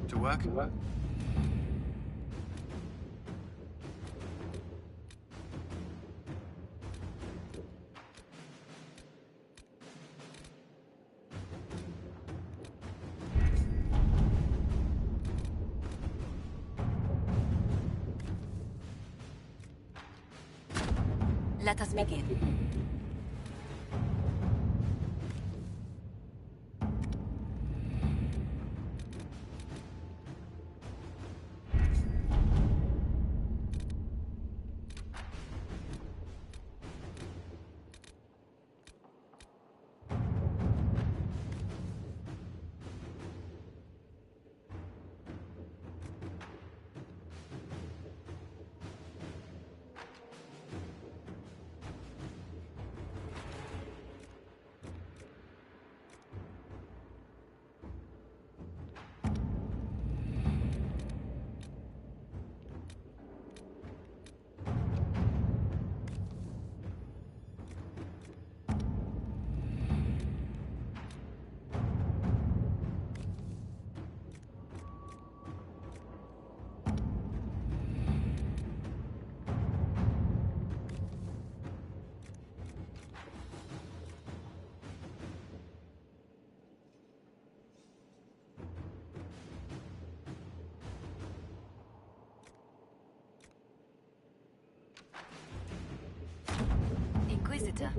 To work? Let us begin. Inquisitor.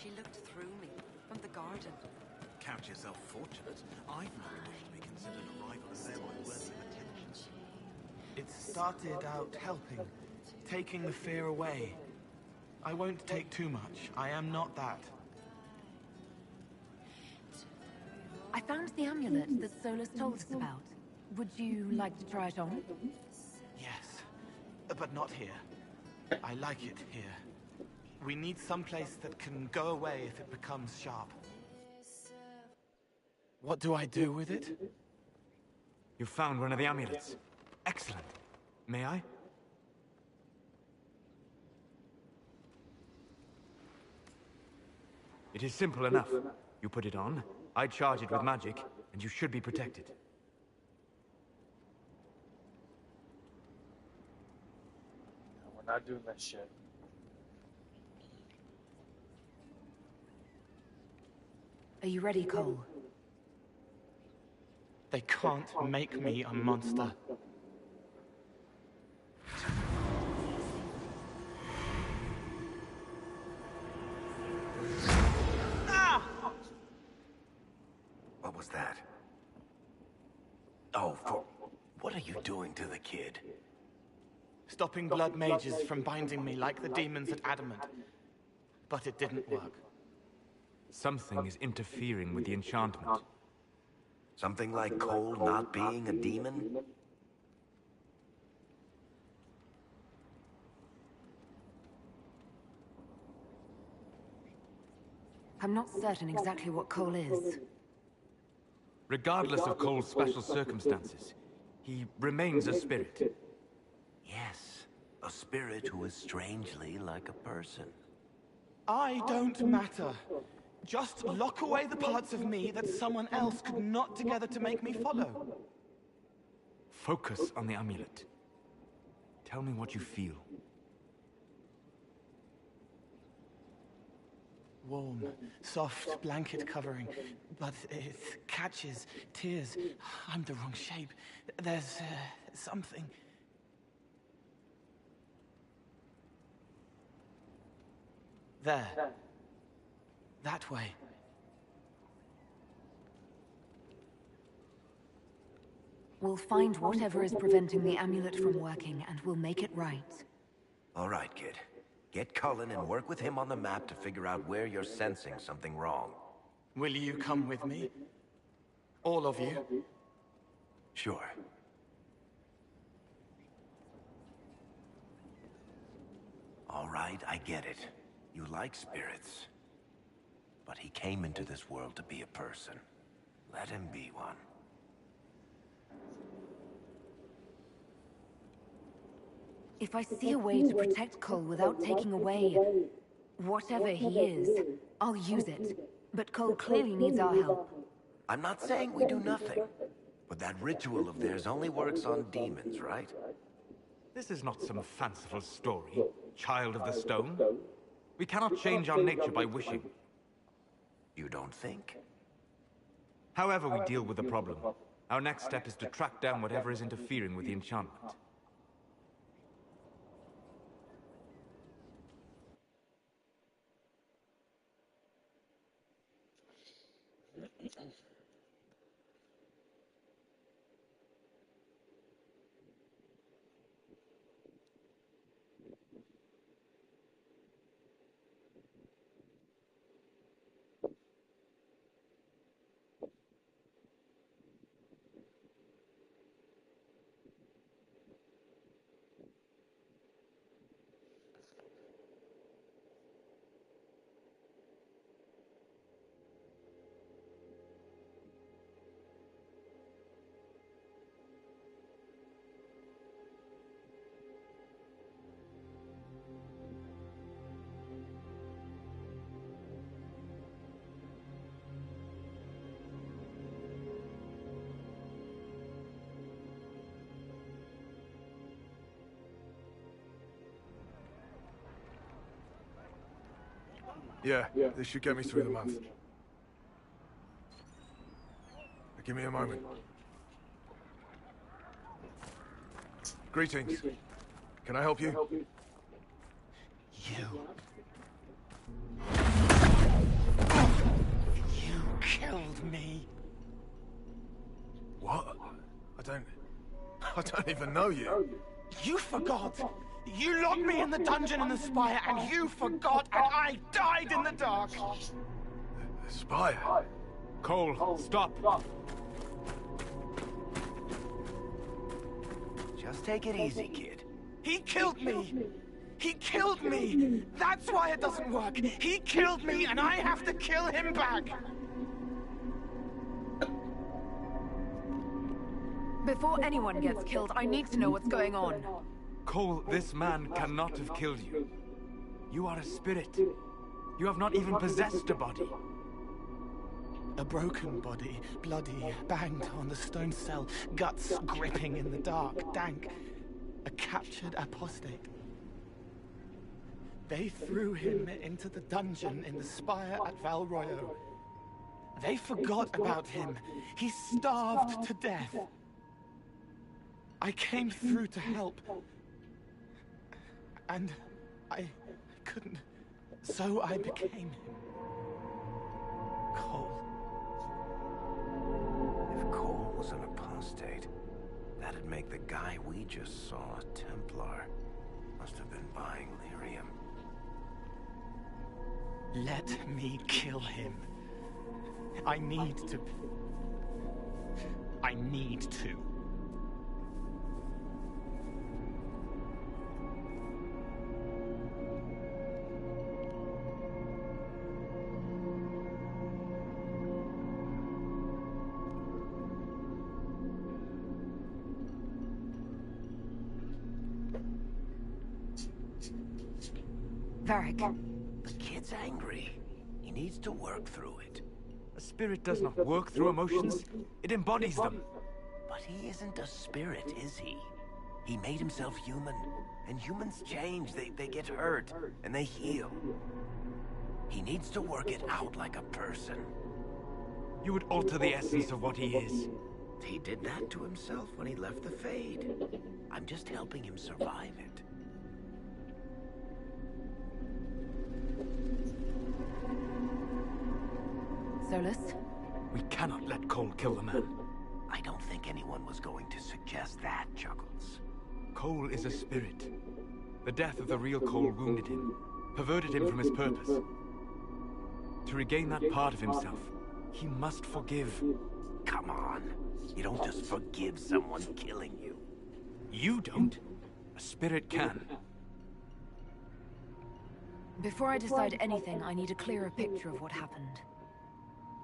She looked through me, from the garden. Count yourself fortunate. I've not wish to be considered a rival of them worthy of attention. It started out helping, taking the fear away. I won't take too much. I am not that. I found the amulet that Solus told us about. Would you like to try it on? Yes, but not here. I like it here. We need someplace that can go away if it becomes sharp. What do I do with it? You found one of the amulets. Excellent. May I? It is simple enough. You put it on, I charge it with magic, and you should be protected. No, we're not doing that shit. Are you ready, Cole? They can't make me a monster. What was that? Oh, what are you doing to the kid? Stopping blood mages from binding me like the demons at Adamant. But it didn't work. Something is interfering with the enchantment. Something like Cole not being a demon? I'm not certain exactly what Cole is. Regardless of Cole's special circumstances, he remains a spirit. Yes, a spirit who is strangely like a person. I don't matter. Just lock away the parts of me that someone else could knot together to make me follow. Focus on the amulet. Tell me what you feel. Warm, soft blanket covering, but it catches tears. I'm the wrong shape. There's something. There. That way. We'll find whatever is preventing the amulet from working, and we'll make it right. All right, kid. Get Cullen and work with him on the map to figure out where you're sensing something wrong. Will you come with me? All of you? Sure. All right, I get it. You like spirits. But he came into this world to be a person. Let him be one. If I see a way to protect Cole without taking away whatever he is, I'll use it. But Cole clearly needs our help. I'm not saying we do nothing. But that ritual of theirs only works on demons, right? This is not some fanciful story, child of the stone. We cannot change our nature by wishing. You don't think? However we deal with the problem, our next step is to track down whatever is interfering with the enchantment. Yeah, this should get me through the month. Give me a moment. Greetings. Can I help you? You killed me. What? I don't even know you. You forgot. You locked me in the dungeon in the spire, and you forgot, and I died in the dark. The spire? Cole, stop! Just take it easy, kid. He killed me. He killed me. That's why it doesn't work. He killed me, and I have to kill him back. Before anyone gets killed, I need to know what's going on. Cole, this man cannot have killed you. You are a spirit. You have not even possessed a body. A broken body, bloody, banged on the stone cell, guts gripping in the dark, dank. A captured apostate. They threw him into the dungeon in the spire at Val Royo. They forgot about him. He starved to death. I came through to help. And I couldn't. So I became him. Cole. If Cole was an apostate, that'd make the guy we just saw a Templar. Must have been buying lyrium. Let me kill him. I need to. Varric. The kid's angry. He needs to work through it. A spirit does not work through emotions, it embodies them. But he isn't a spirit, is he? He made himself human. And humans change, they get hurt, and they heal. He needs to work it out like a person. You would alter the essence of what he is. He did that to himself when he left the Fade. I'm just helping him survive it. Solus. We cannot let Cole kill the man. I don't think anyone was going to suggest that, Chuckles. Cole is a spirit. The death of the real Cole wounded him, perverted him from his purpose. To regain that part of himself, he must forgive. Come on. You don't just forgive someone killing you. You don't. A spirit can. Before I decide anything, I need a clearer picture of what happened.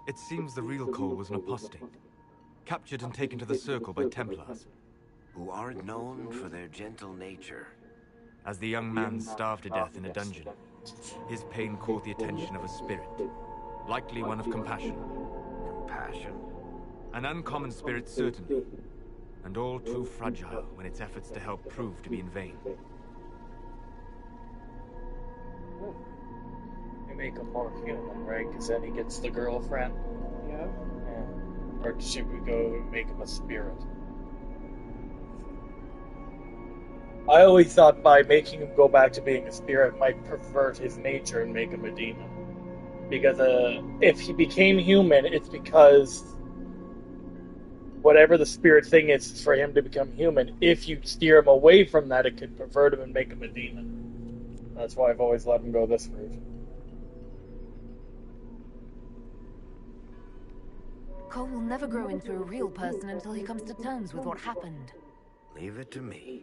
It seems the real Cole was an apostate, captured and taken to the Circle by Templars. Who aren't known for their gentle nature. As the young man starved to death in a dungeon, his pain caught the attention of a spirit, likely one of compassion. Compassion? An uncommon spirit, certainly, and all too fragile when its efforts to help prove to be in vain. You make him more human, right? Because then he gets the girlfriend. Yeah. Yeah. Or should we go and make him a spirit? I always thought by making him go back to being a spirit might pervert his nature and make him a demon. Because if he became human, it's because whatever the spirit thing is for him to become human. If you steer him away from that, it could pervert him and make him a demon. That's why I've always let him go this route. Cole will never grow into a real person until he comes to terms with what happened. Leave it to me.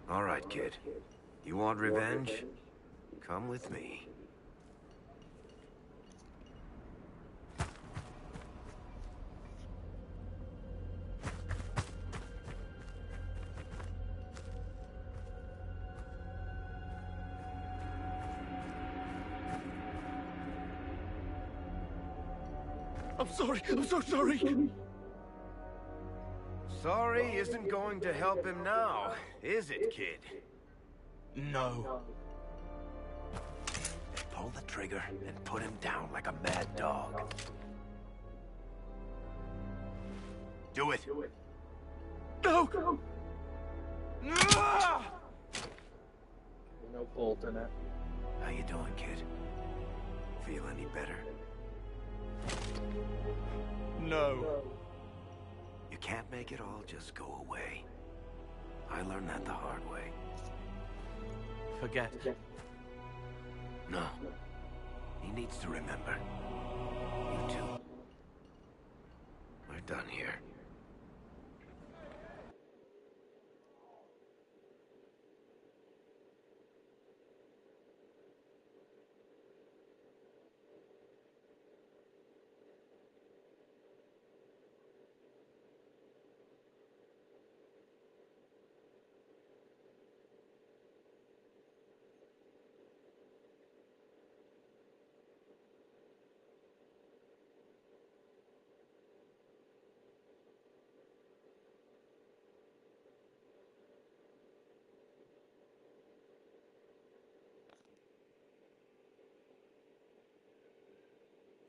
All right, kid. You want revenge? Come with me. I'm sorry. I'm so sorry. Sorry isn't going to help him now, is it, kid? No. Pull the trigger and put him down like a mad dog. Do it. No! No bolt in it. How you doing, kid? Feel any better? No. You can't make it all just go away. I learned that the hard way. Forget. No. He needs to remember. You too. We're done here.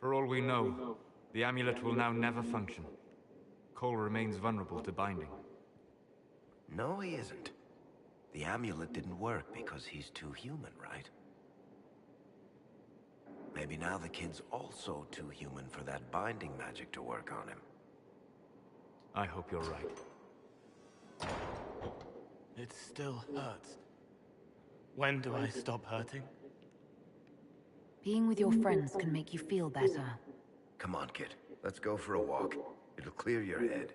For all we know, the amulet will now never function. Cole remains vulnerable to binding. No, he isn't. The amulet didn't work because he's too human, right? Maybe now the kid's also too human for that binding magic to work on him. I hope you're right. It still hurts. When do I stop hurting? Being with your friends can make you feel better. Come on, kid. Let's go for a walk. It'll clear your head.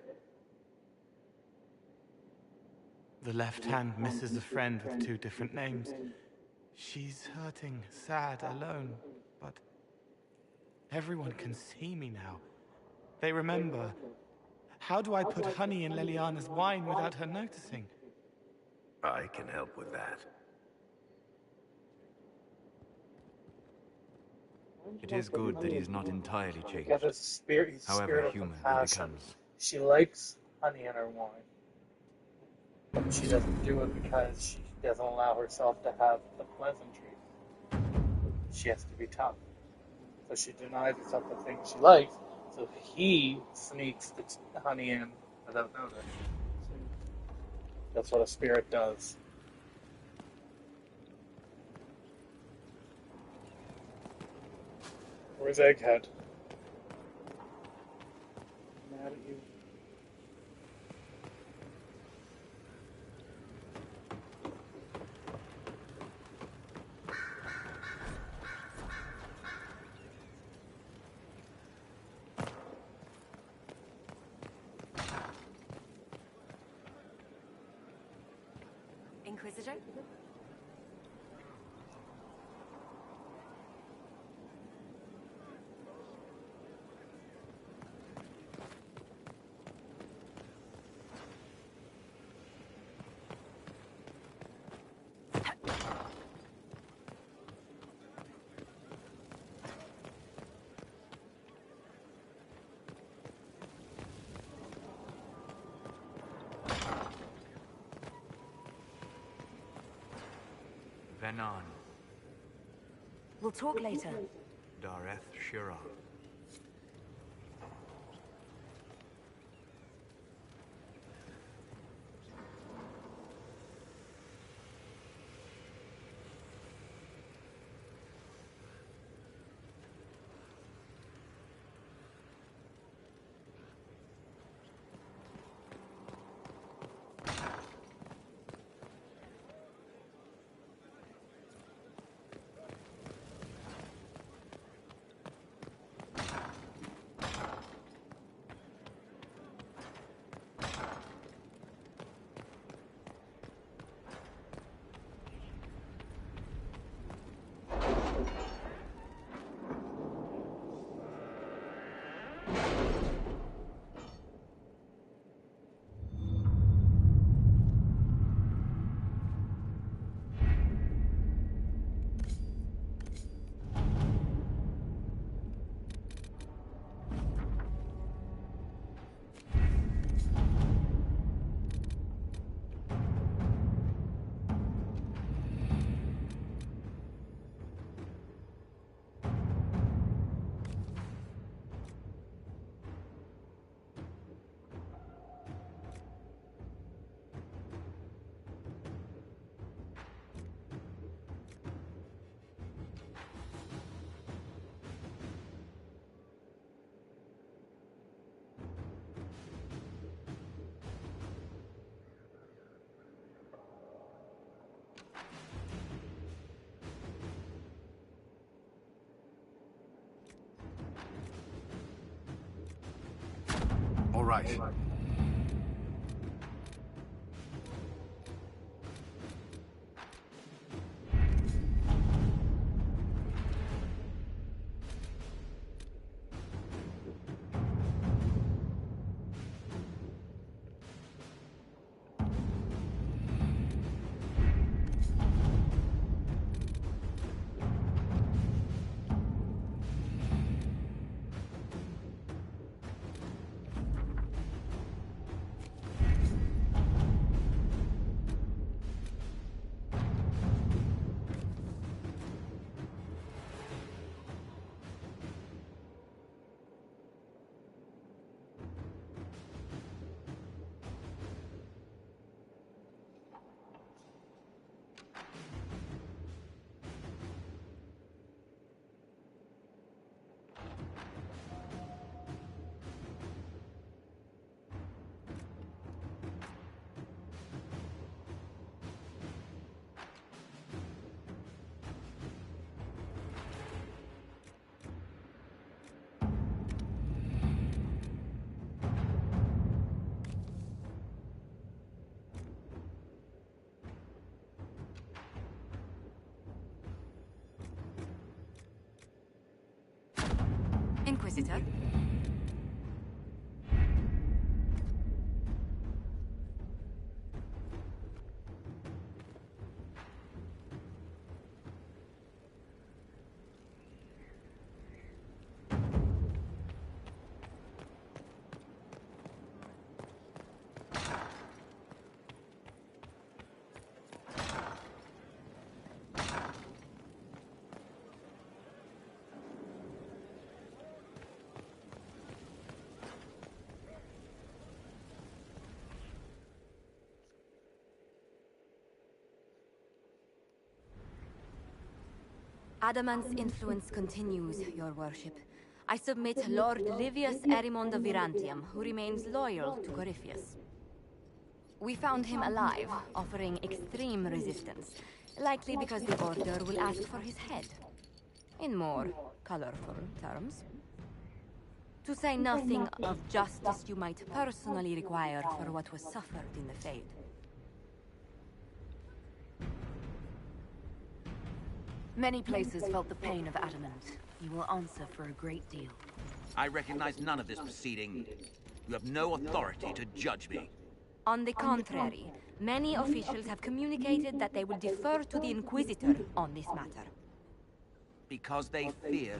The left hand misses a friend with 2 different names. She's hurting, sad, alone, but everyone can see me now. They remember. How do I put honey in Leliana's wine without her noticing? I can help with that. It is good that he is not entirely changed, Because it's spirit, he's however spirit of human he compassion. becomes. She likes honey in her wine. But she doesn't do it because she doesn't allow herself to have the pleasantries. She has to be tough. So she denies herself the things she likes, so he sneaks the honey in without notice. That's what a spirit does. Where's Egghead? Mad at you. Inquisitor? Venan, We'll talk later. Dareth Shira. All right. Inquisitor? Adamant's influence continues, your worship. I submit Lord Livius Erimond of Virantium, who remains loyal to Corypheus. We found him alive, offering extreme resistance, likely because the Order will ask for his head. In more colorful terms. To say nothing of justice you might personally require for what was suffered in the Fade. Many places felt the pain of Adamant. He will answer for a great deal. I recognize none of this proceeding. You have no authority to judge me. On the contrary, many officials have communicated that they will defer to the Inquisitor on this matter. Because they fear.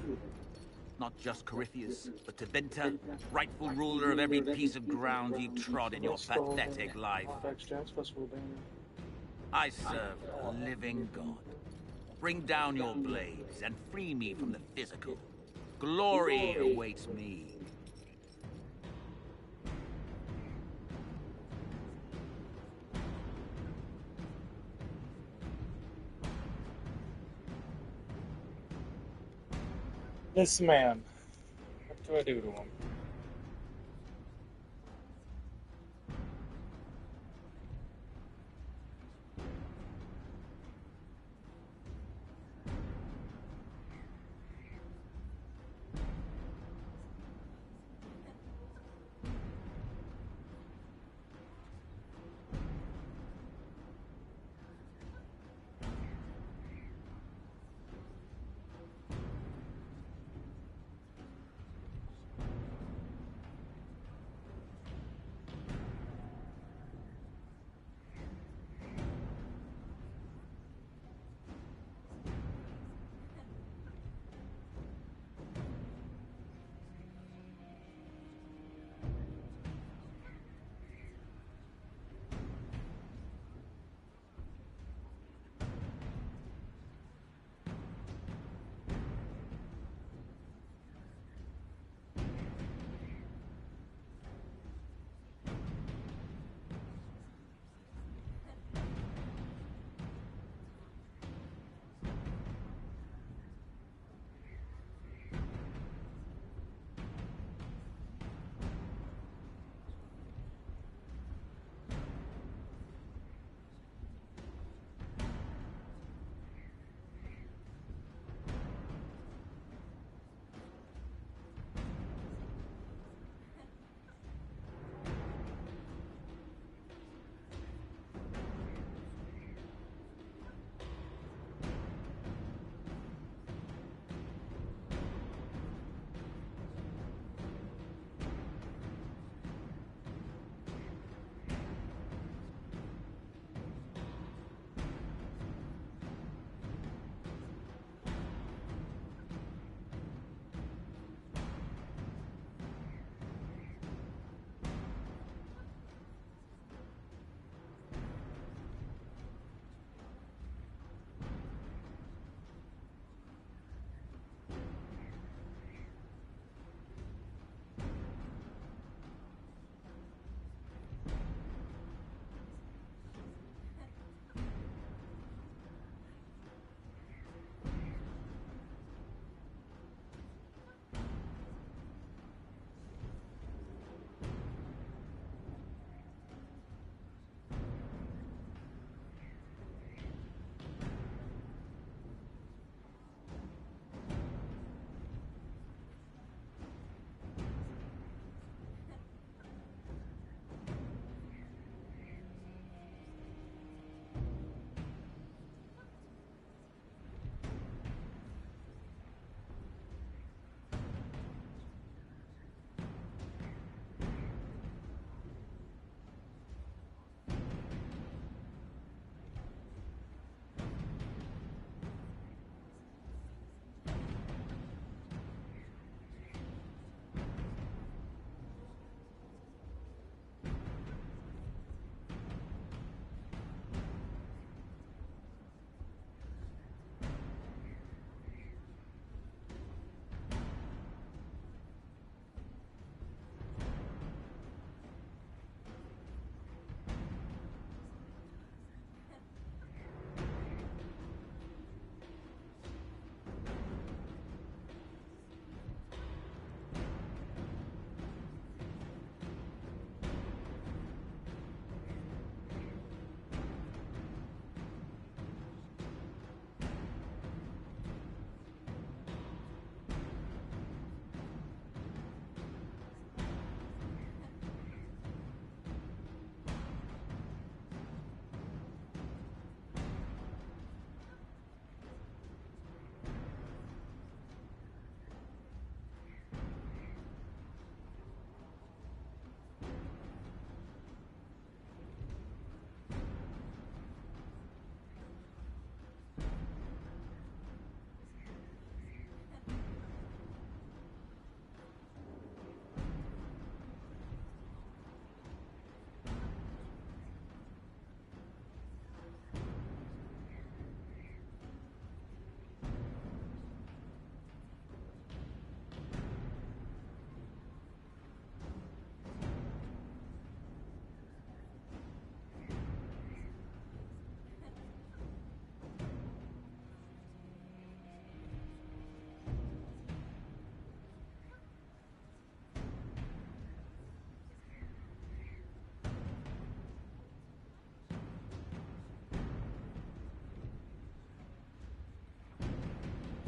Not just Corypheus, but Tevinter, rightful ruler of every piece of ground you trod in your pathetic life. I serve a living God. Bring down your blades and free me from the physical. Glory awaits me. This man. What do I do to him?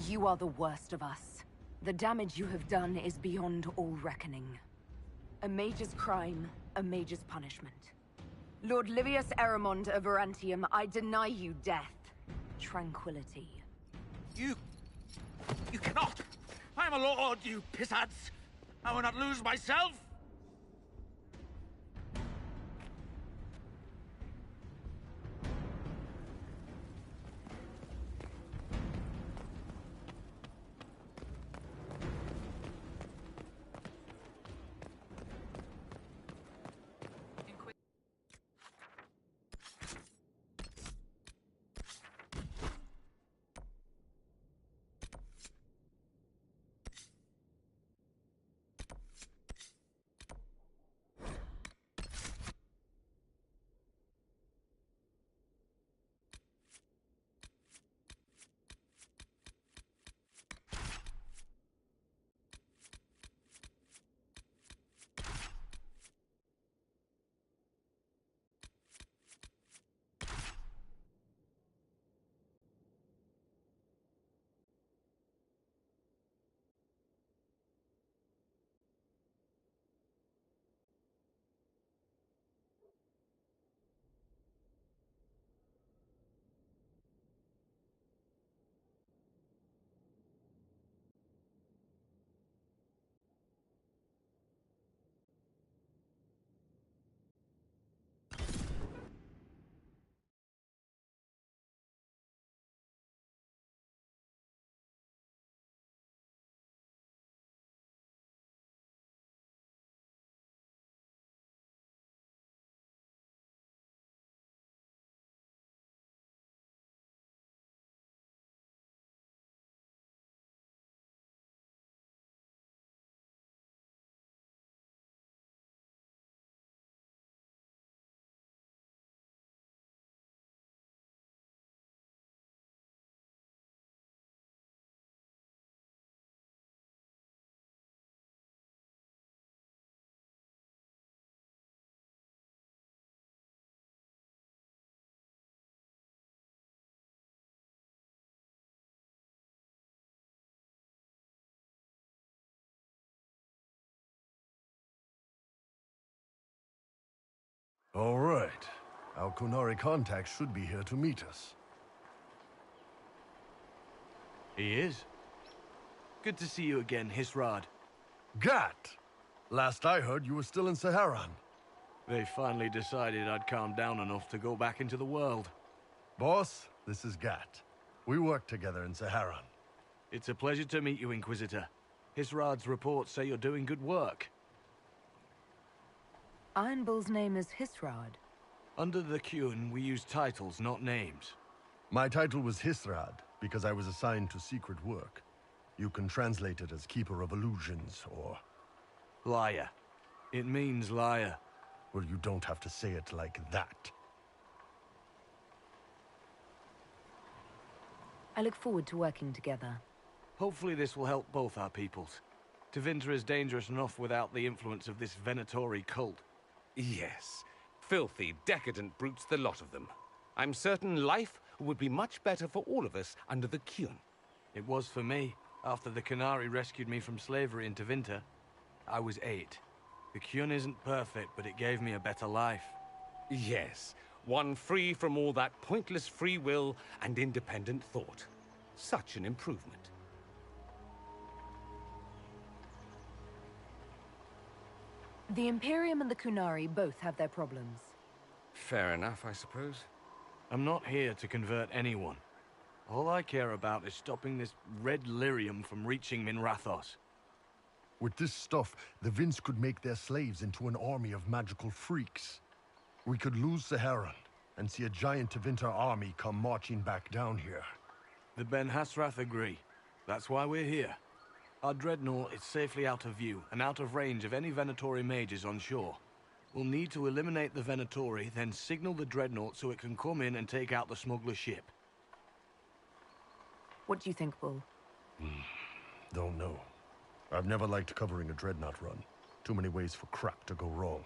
You are the worst of us. The damage you have done is beyond all reckoning. A mage's crime, a mage's punishment. Lord Livius Eramond of Varantium, I deny you death. Tranquility. You cannot! I'm a lord, you pissants! I will not lose myself! All right. Our Kunari contact should be here to meet us. He is. Good to see you again, Hisrad. Gat! Last I heard, you were still in Saharan. They finally decided I'd calmed down enough to go back into the world. Boss, this is Gat. We work together in Saharan. It's a pleasure to meet you, Inquisitor. Hisrad's reports say you're doing good work. Iron Bull's name is Hisrad. Under the Qun, we use titles, not names. My title was Hisrad, because I was assigned to secret work. You can translate it as Keeper of Illusions, or... Liar. It means liar. Well, you don't have to say it like that. I look forward to working together. Hopefully this will help both our peoples. Tevinter is dangerous enough without the influence of this Venatori cult. Yes. Filthy, decadent brutes, the lot of them. I'm certain life would be much better for all of us under the Qun. It was for me, after the Qunari rescued me from slavery in Tevinter. I was 8. The Qun isn't perfect, but it gave me a better life. Yes. One free from all that pointless free will and independent thought. Such an improvement. The Imperium and the Qunari both have their problems. Fair enough, I suppose. I'm not here to convert anyone. All I care about is stopping this red lyrium from reaching Minrathos. With this stuff, the Vince could make their slaves into an army of magical freaks. We could lose Saharan, and see a giant Tevinter army come marching back down here. The Ben Hasrath agree. That's why we're here. Our dreadnought is safely out of view, and out of range of any Venatori mages on shore. We'll need to eliminate the Venatori, then signal the dreadnought so it can come in and take out the smuggler ship. What do you think, Bull? Don't know. I've never liked covering a dreadnought run. Too many ways for crap to go wrong.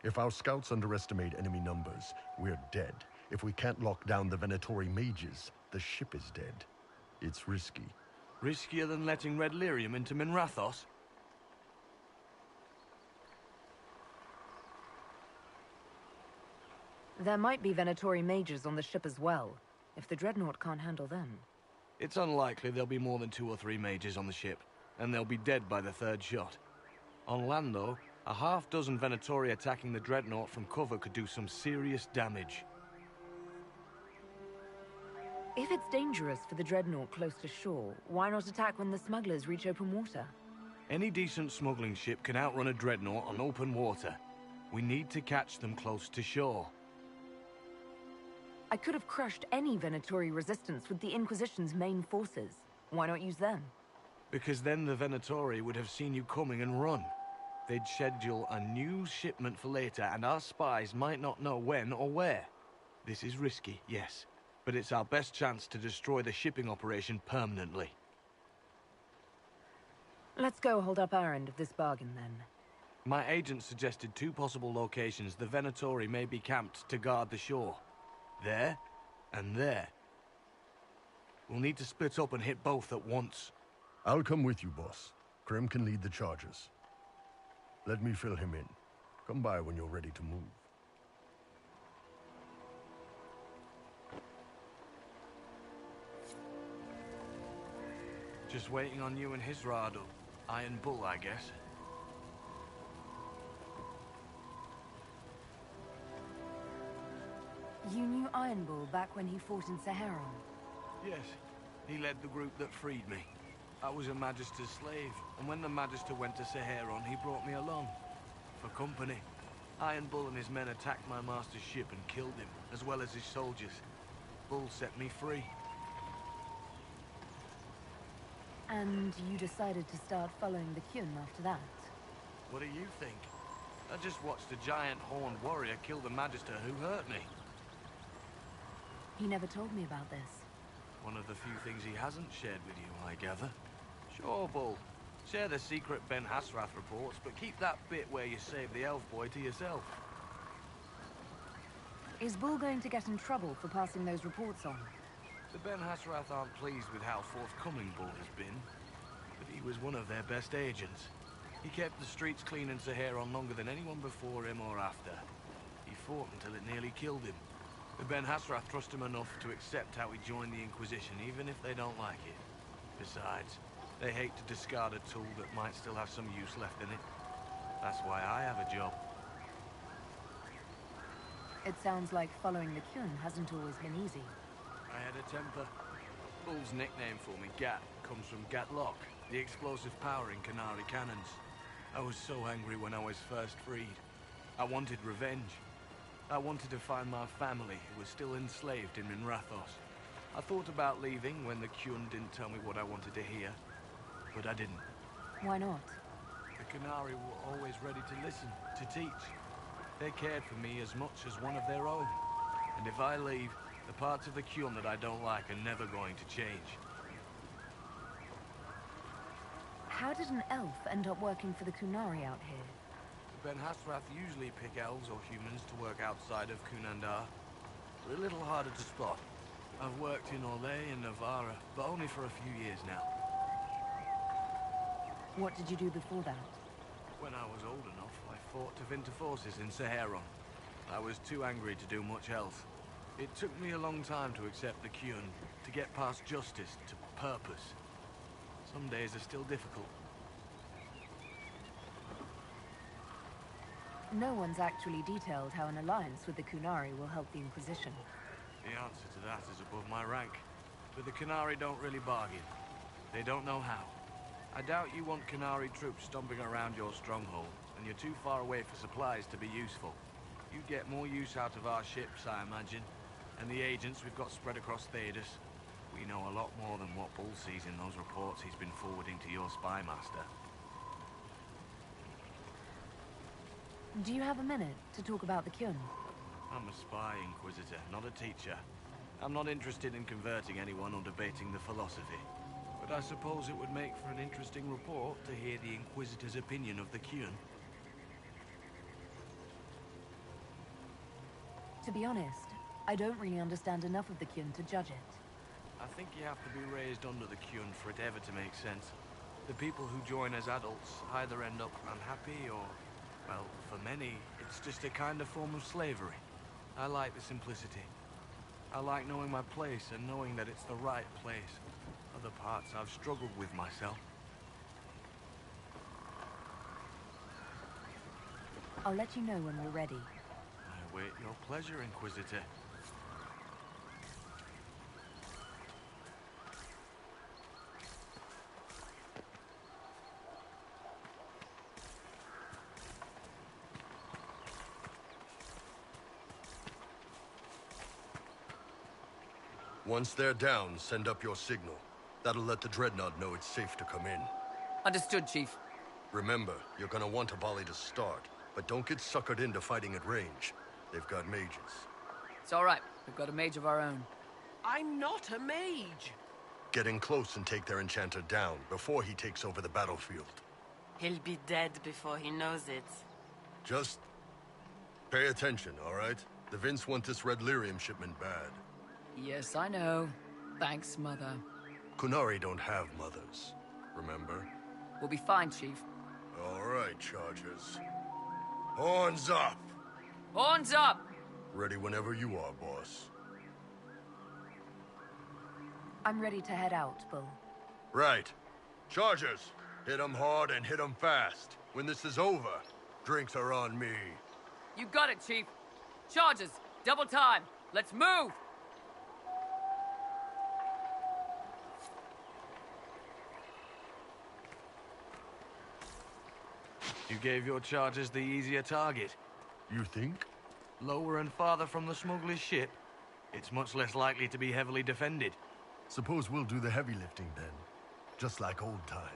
If our scouts underestimate enemy numbers, we're dead. If we can't lock down the Venatori mages, the ship is dead. It's risky. Riskier than letting Red Lyrium into Minrathos? There might be Venatori mages on the ship as well, if the Dreadnought can't handle them. It's unlikely there'll be more than 2 or 3 mages on the ship, and they'll be dead by the 3rd shot. On land, though, a half-dozen Venatori attacking the Dreadnought from cover could do some serious damage. If it's dangerous for the Dreadnought close to shore, why not attack when the smugglers reach open water? Any decent smuggling ship can outrun a Dreadnought on open water. We need to catch them close to shore. I could have crushed any Venatori resistance with the Inquisition's main forces. Why not use them? Because then the Venatori would have seen you coming and run. They'd schedule a new shipment for later, and our spies might not know when or where. This is risky, yes, but it's our best chance to destroy the shipping operation permanently. Let's go hold up our end of this bargain, then. My agent suggested 2 possible locations the Venatori may be camped to guard the shore. There, and there. We'll need to split up and hit both at once. I'll come with you, boss. Krem can lead the charges. Let me fill him in. Come by when you're ready to move. Just waiting on you and Hisrado. Iron Bull, I guess. You knew Iron Bull back when he fought in Saharon? Yes. He led the group that freed me. I was a Magister's slave, and when the Magister went to Saharon, he brought me along. For company. Iron Bull and his men attacked my master's ship and killed him, as well as his soldiers. Bull set me free. And you decided to start following the Kyun after that? What do you think? I just watched a giant horned warrior kill the Magister who hurt me. He never told me about this. One of the few things he hasn't shared with you, I gather. Sure, Bull. Share the secret Ben Hasrath reports, but keep that bit where you save the elf boy to yourself. Is Bull going to get in trouble for passing those reports on? The Ben Hasrath aren't pleased with how forthcoming Bull has been, but he was one of their best agents. He kept the streets clean in Saharon longer than anyone before him or after. He fought until it nearly killed him. The Ben Hasrath trust him enough to accept how he joined the Inquisition, even if they don't like it. Besides, they hate to discard a tool that might still have some use left in it. That's why I have a job. It sounds like following the Kyun hasn't always been easy. I had a temper. Bull's nickname for me, Gat, comes from Gatlock, the explosive power in Canary cannons. I was so angry when I was first freed. I wanted revenge. I wanted to find my family, who was still enslaved in Minrathos. I thought about leaving when the Kyun didn't tell me what I wanted to hear, but I didn't. Why not? The Canary were always ready to listen, to teach. They cared for me as much as one of their own. And if I leave, the parts of the Kyun that I don't like are never going to change. How did an elf end up working for the Kunari out here? The Ben Hasrath usually pick elves or humans to work outside of Kunandar. They're a little harder to spot. I've worked in Orlais and Navarra, but only for a few years now. What did you do before that? When I was old enough, I fought Tevinter forces in Saharon. I was too angry to do much else. It took me a long time to accept the Kyun, to get past justice to purpose. Some days are still difficult. No one's actually detailed how an alliance with the Kunari will help the Inquisition. The answer to that is above my rank. But the Canary don't really bargain. They don't know how. I doubt you want Canary troops stomping around your stronghold, and you're too far away for supplies to be useful. You'd get more use out of our ships, I imagine, and the agents we've got spread across Thedas. We know a lot more than what Bull sees in those reports he's been forwarding to your spy master. Do you have a minute to talk about the Kyun? I'm a spy, Inquisitor, not a teacher. I'm not interested in converting anyone or debating the philosophy. But I suppose it would make for an interesting report to hear the Inquisitor's opinion of the Kyun. To be honest, I don't really understand enough of the Kyun to judge it. I think you have to be raised under the Qun for it ever to make sense. The people who join as adults either end up unhappy or, well, for many, it's just a kind of form of slavery. I like the simplicity. I like knowing my place and knowing that it's the right place. Other parts I've struggled with myself. I'll let you know when we're ready. I await your pleasure, Inquisitor. Once they're down, send up your signal. That'll let the Dreadnought know it's safe to come in. Understood, Chief. Remember, you're gonna want a volley to start, but don't get suckered into fighting at range. They've got mages. It's all right. We've got a mage of our own. I'm not a mage. Get in close and take their enchanter down before he takes over the battlefield. He'll be dead before he knows it. Just pay attention, all right? The Vince want this red lyrium shipment bad. Yes, I know. Thanks, Mother. Kunari don't have mothers, remember? We'll be fine, Chief. All right, Chargers. Horns up! Horns up! Ready whenever you are, boss. I'm ready to head out, Bull. Right. Chargers, hit 'em hard and hit 'em fast. When this is over, drinks are on me. You got it, Chief. Charges, double time. Let's move! You gave your charges the easier target. You think? Lower and farther from the smuggler's ship, it's much less likely to be heavily defended. Suppose we'll do the heavy lifting then. Just like old times.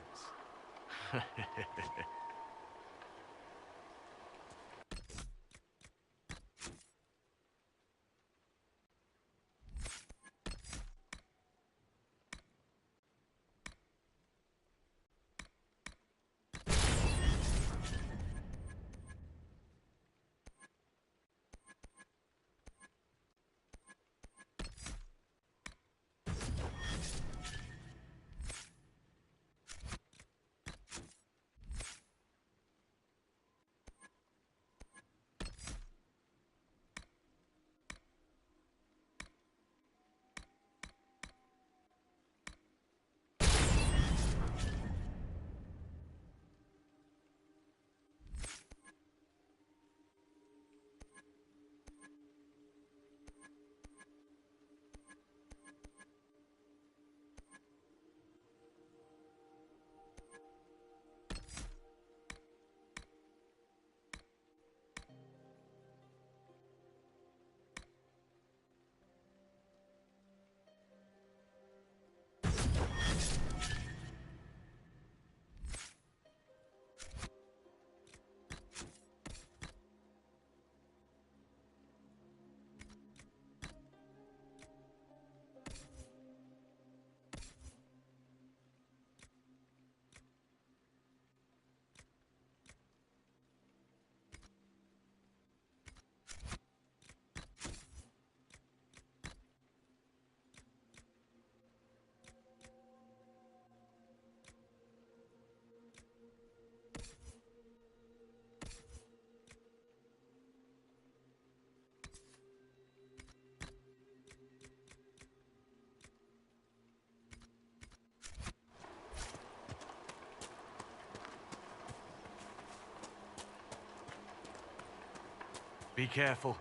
Be careful.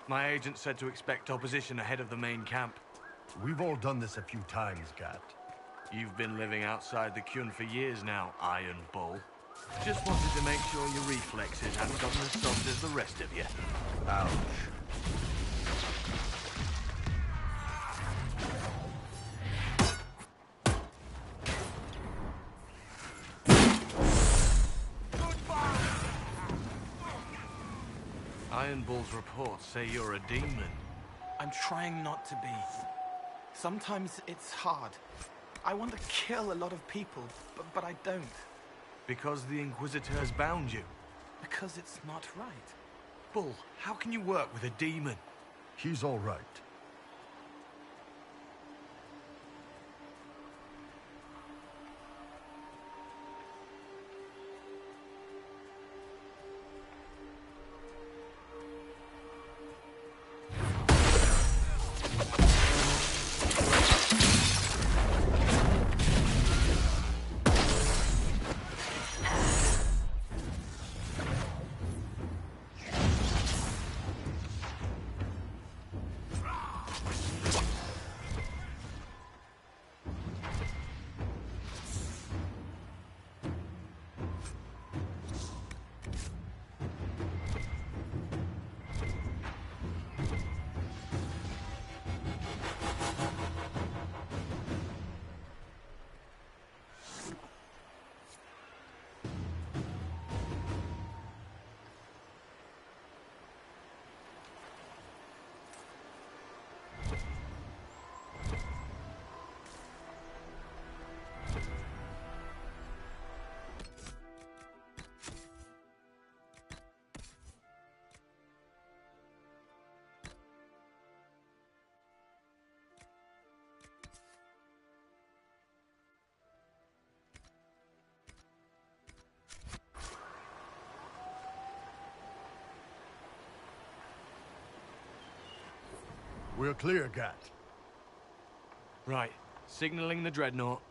My agent said to expect opposition ahead of the main camp. We've all done this a few times, Gat. You've been living outside the Qun for years now, Iron Bull. Just wanted to make sure your reflexes hadn't gotten as soft as the rest of you. Ouch. Iron Bull's reports say you're a demon. I'm trying not to be. Sometimes it's hard. I want to kill a lot of people, but I don't. Because the Inquisitor has bound you. Because it's not right. Bull, how can you work with a demon? He's all right. We're clear, Gat. Right. Signaling the dreadnought.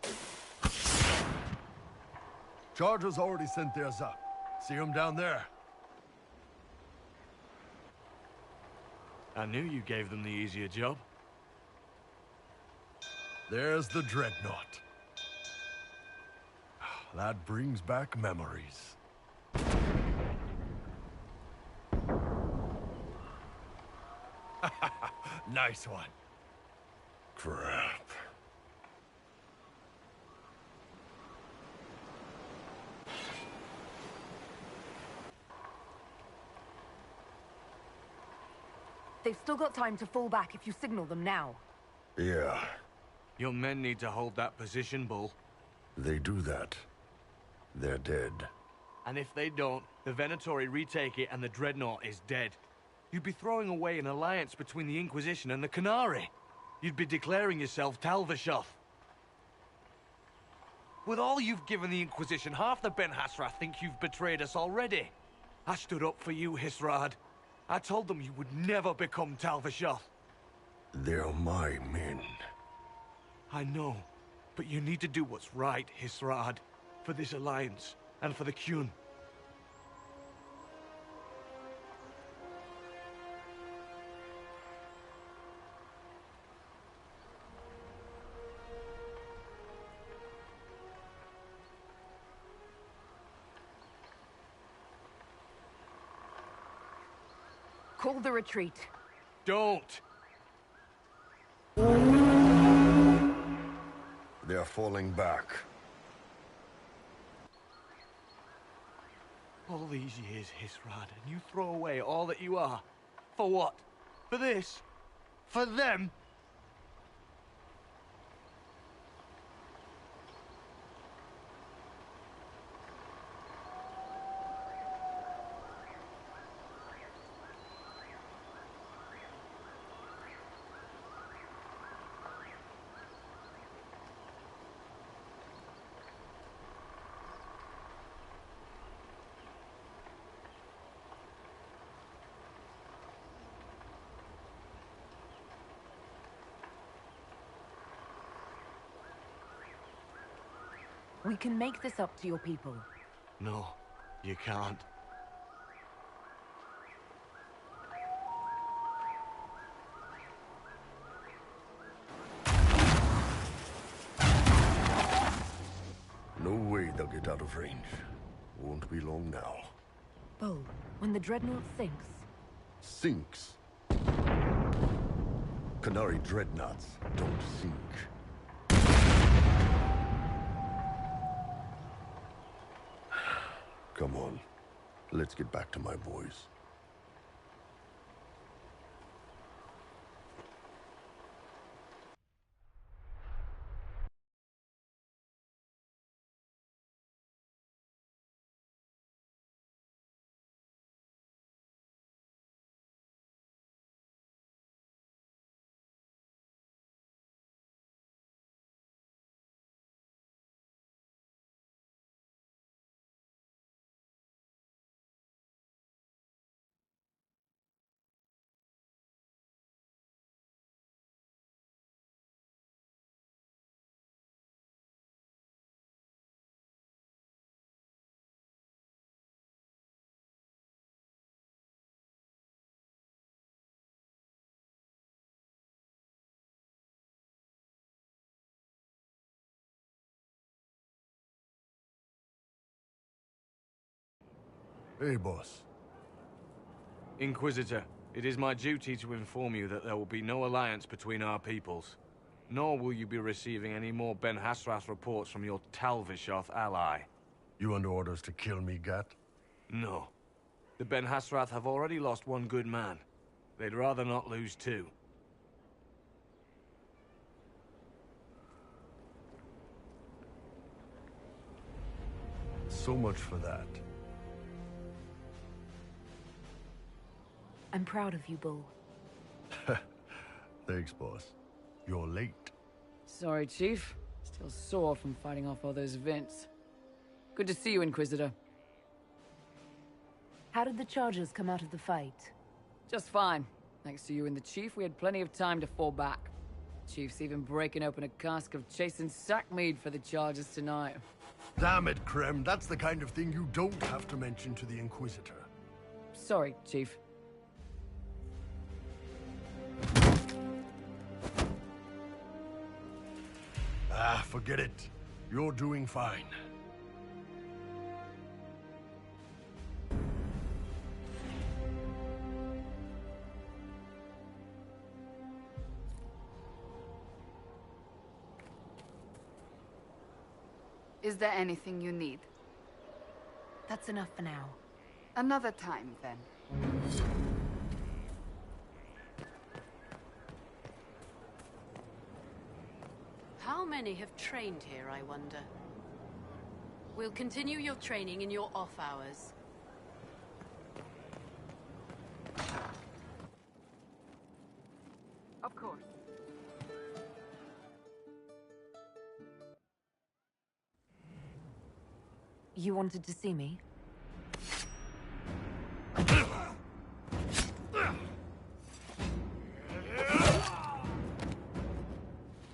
Chargers already sent theirs up. See them down there? I knew you gave them the easier job. There's the dreadnought. That brings back memories. Nice one. Crap. They've still got time to fall back if you signal them now. Yeah, Your men need to hold that position, Bull. they do that. They're dead. And if they don't, the Venatori retake it and the dreadnought is dead. You'd be throwing away an alliance between the Inquisition and the Canary. You'd be declaring yourself Talvishoth. With all you've given the Inquisition, half the Ben Hassrath think you've betrayed us already. I stood up for you, Hisrad. I told them you would never become Talvishoth. They're my men. I know, but you need to do what's right, Hisrad. For this alliance, and for the Qun. Call the retreat. Don't! They're falling back. All these years, Hisrad, and you throw away all that you are. For what? For this? For them? We can make this up to your people. No, you can't. No way they'll get out of range. Won't be long now. Bo, when the dreadnought sinks, Sinks. Canary dreadnoughts don't sink. Come on. Let's get back to my boys. Hey, boss. Inquisitor, it is my duty to inform you that there will be no alliance between our peoples. Nor will you be receiving any more Ben Hassrath reports from your Talvishoth ally. You under orders to kill me, Gat? No. The Ben Hassrath have already lost one good man. They'd rather not lose two. So much for that. I'm proud of you, Bull. Thanks, boss. You're late. Sorry, Chief. Still sore from fighting off all those vents. Good to see you, Inquisitor. How did the Chargers come out of the fight? Just fine. Thanks to you and the Chief, we had plenty of time to fall back. Chief's even breaking open a cask of chastened sackmead for the charges tonight. Damn it, Krem. That's the kind of thing you don't have to mention to the Inquisitor. Sorry, Chief. Ah, forget it. You're doing fine. Is there anything you need? That's enough for now. Another time, then. How many have trained here, I wonder? We'll continue your training in your off hours. Of course. You wanted to see me?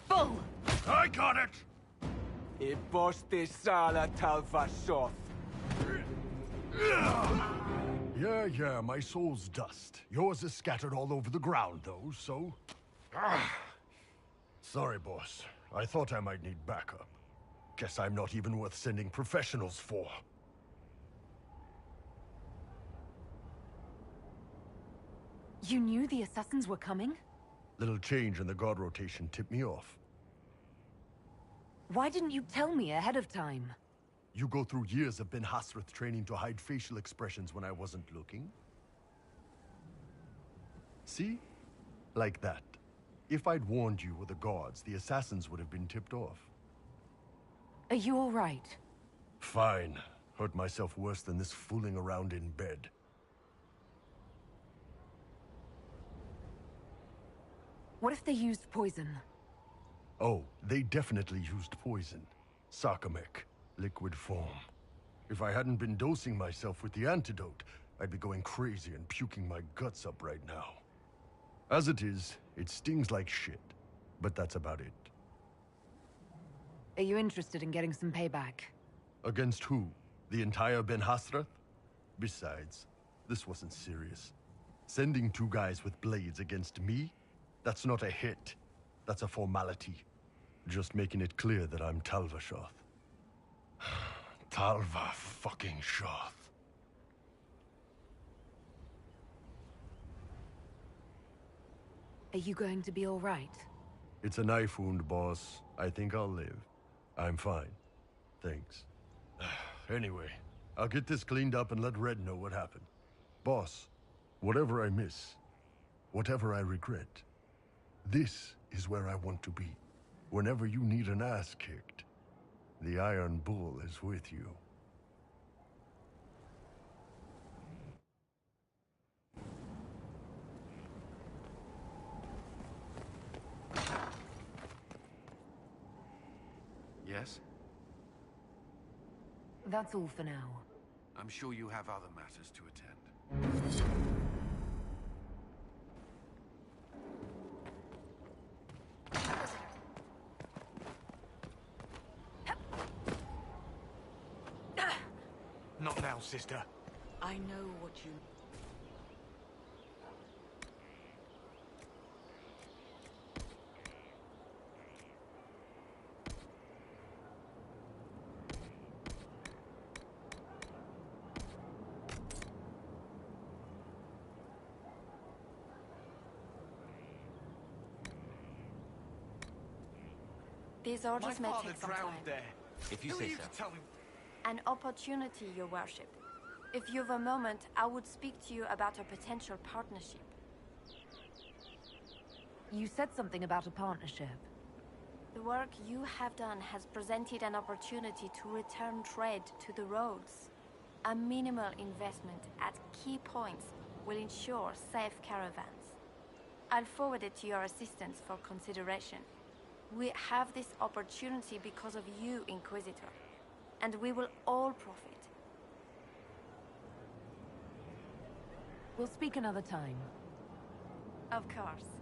Bull! I got it! Yeah, my soul's dust. Yours is scattered all over the ground, though, so... Sorry, boss. I thought I might need backup. Guess I'm not even worth sending professionals for. You knew the assassins were coming? Little change in the guard rotation tipped me off. Why didn't you tell me ahead of time? You go through years of Ben Hasrath training to hide facial expressions when I wasn't looking? See? Like that. If I'd warned you or the guards, the assassins would have been tipped off. Are you all right? Fine. Hurt myself worse than this fooling around in bed. What if they used poison? Oh, they definitely used poison. Sarcomec. Liquid form. If I hadn't been dosing myself with the antidote, I'd be going crazy and puking my guts up right now. As it is, it stings like shit. But that's about it. Are you interested in getting some payback? Against who? The entire Ben Hasrath? Besides, this wasn't serious. Sending two guys with blades against me? That's not a hit. That's a formality. Just making it clear that I'm Talva Shoth. Talva fucking Shoth. Are you going to be all right? It's a knife wound, boss. I think I'll live. I'm fine. Thanks. Anyway, I'll get this cleaned up and let Red know what happened. Boss, whatever I miss, whatever I regret, this is where I want to be. Whenever you need an ass kicked, the Iron Bull is with you. Yes? That's all for now. I'm sure you have other matters to attend. Not now, sister. I know what you... These orders may take some time. There. If you say so. An opportunity, Your Worship. If you've a moment, I would speak to you about a potential partnership. You said something about a partnership. The work you have done has presented an opportunity to return trade to the roads. A minimal investment at key points will ensure safe caravans. I'll forward it to your assistants for consideration. We have this opportunity because of you, Inquisitor, and we will all profit. We'll speak another time. Of course,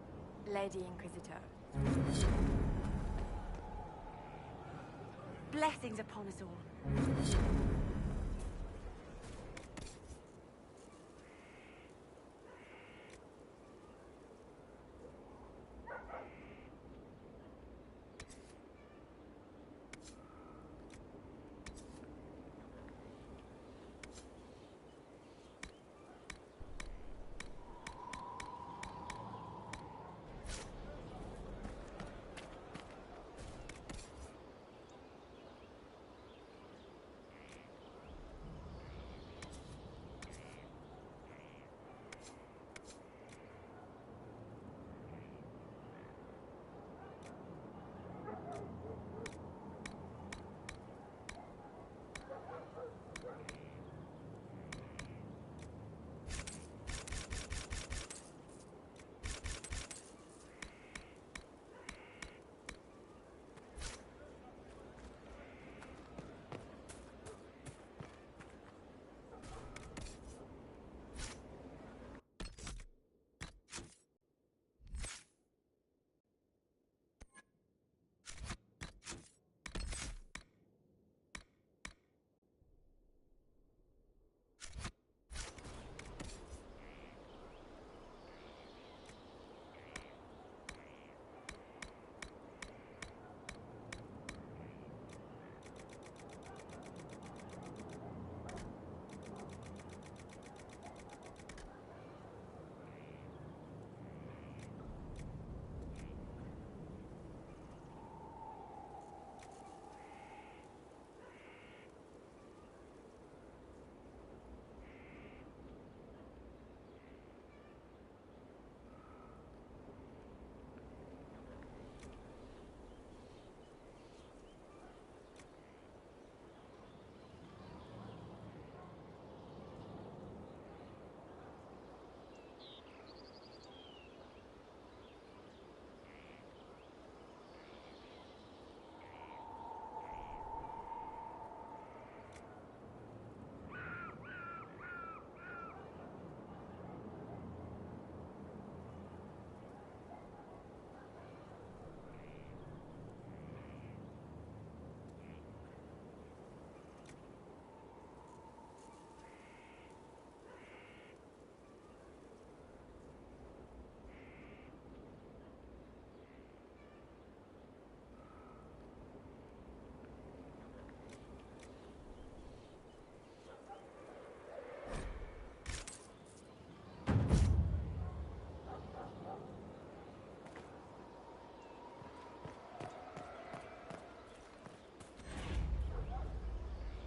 Lady Inquisitor. Blessings upon us all.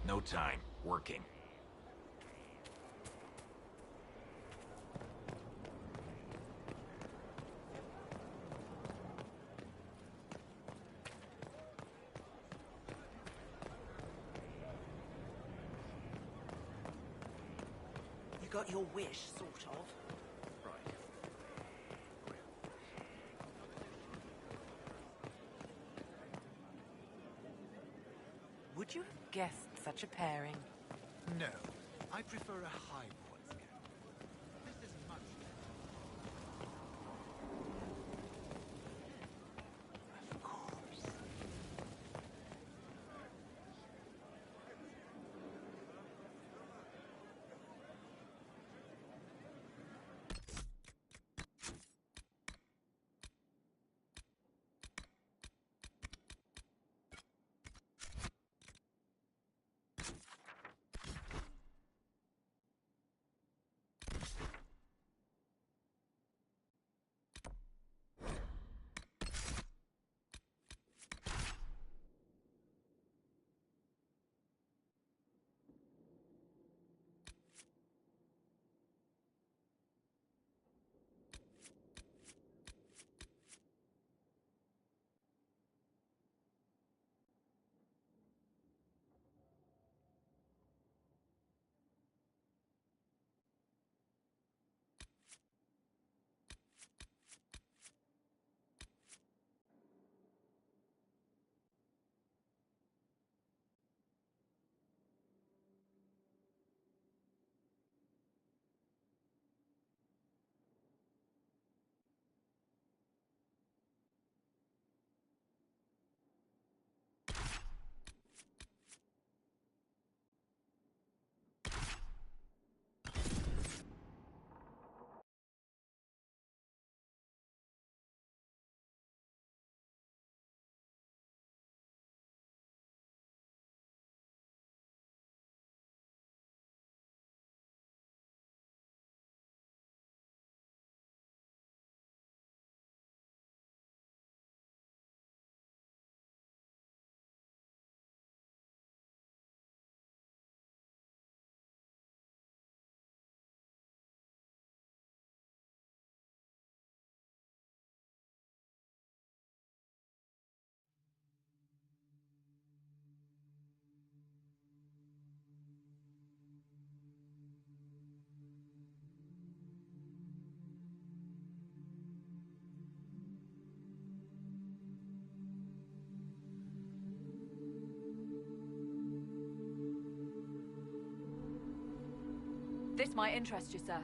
No time. Working. You got your wish, sort of. Right. Would you have guessed such a pairing? No, I prefer a high voice character. This is much. Of course. This might interest you, sir.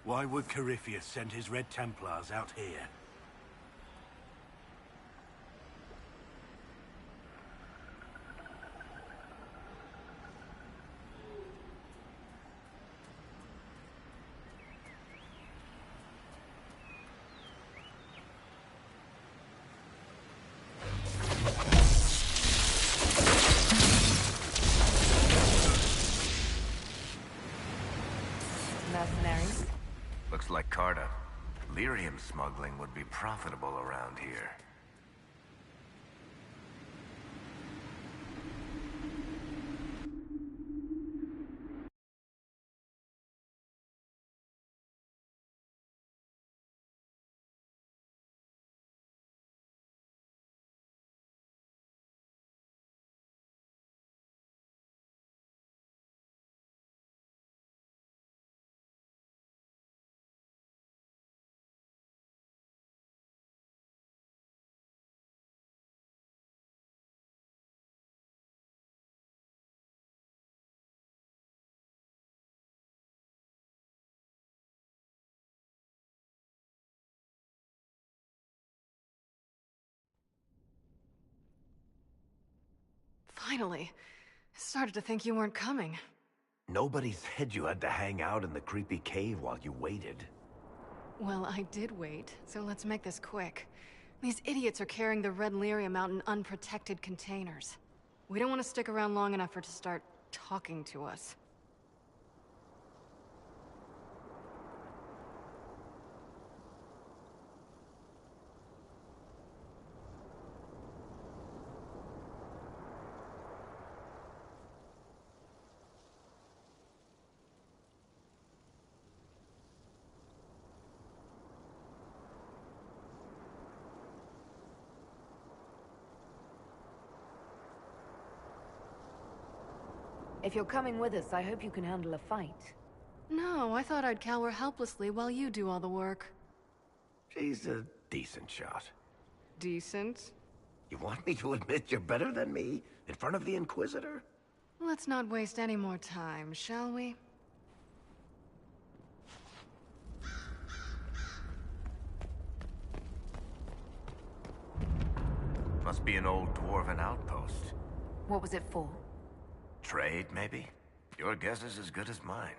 Why would Corypheus send his Red Templars out here? lyrium smuggling would be profitable around here. Finally. I started to think you weren't coming. Nobody said you had to hang out in the creepy cave while you waited. Well, I did wait, so let's make this quick. These idiots are carrying the red lyrium out in unprotected containers. We don't want to stick around long enough for it to start talking to us. If you're coming with us, I hope you can handle a fight. No, I thought I'd cower helplessly while you do all the work. She's a decent shot. Decent? You want me to admit you're better than me in front of the Inquisitor? Let's not waste any more time, shall we? Must be an old dwarven outpost. What was it for? Trade, maybe? Your guess is as good as mine.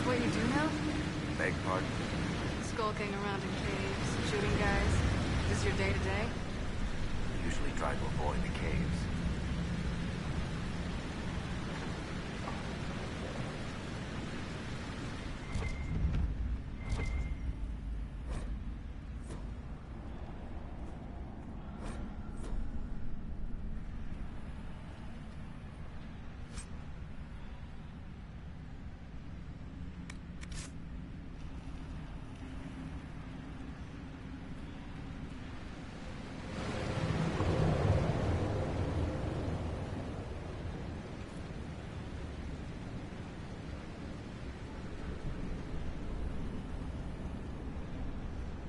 What you do now? Beg pardon? Skulking around in caves, shooting guys. Is this your day-to-day? Usually try to avoid the caves.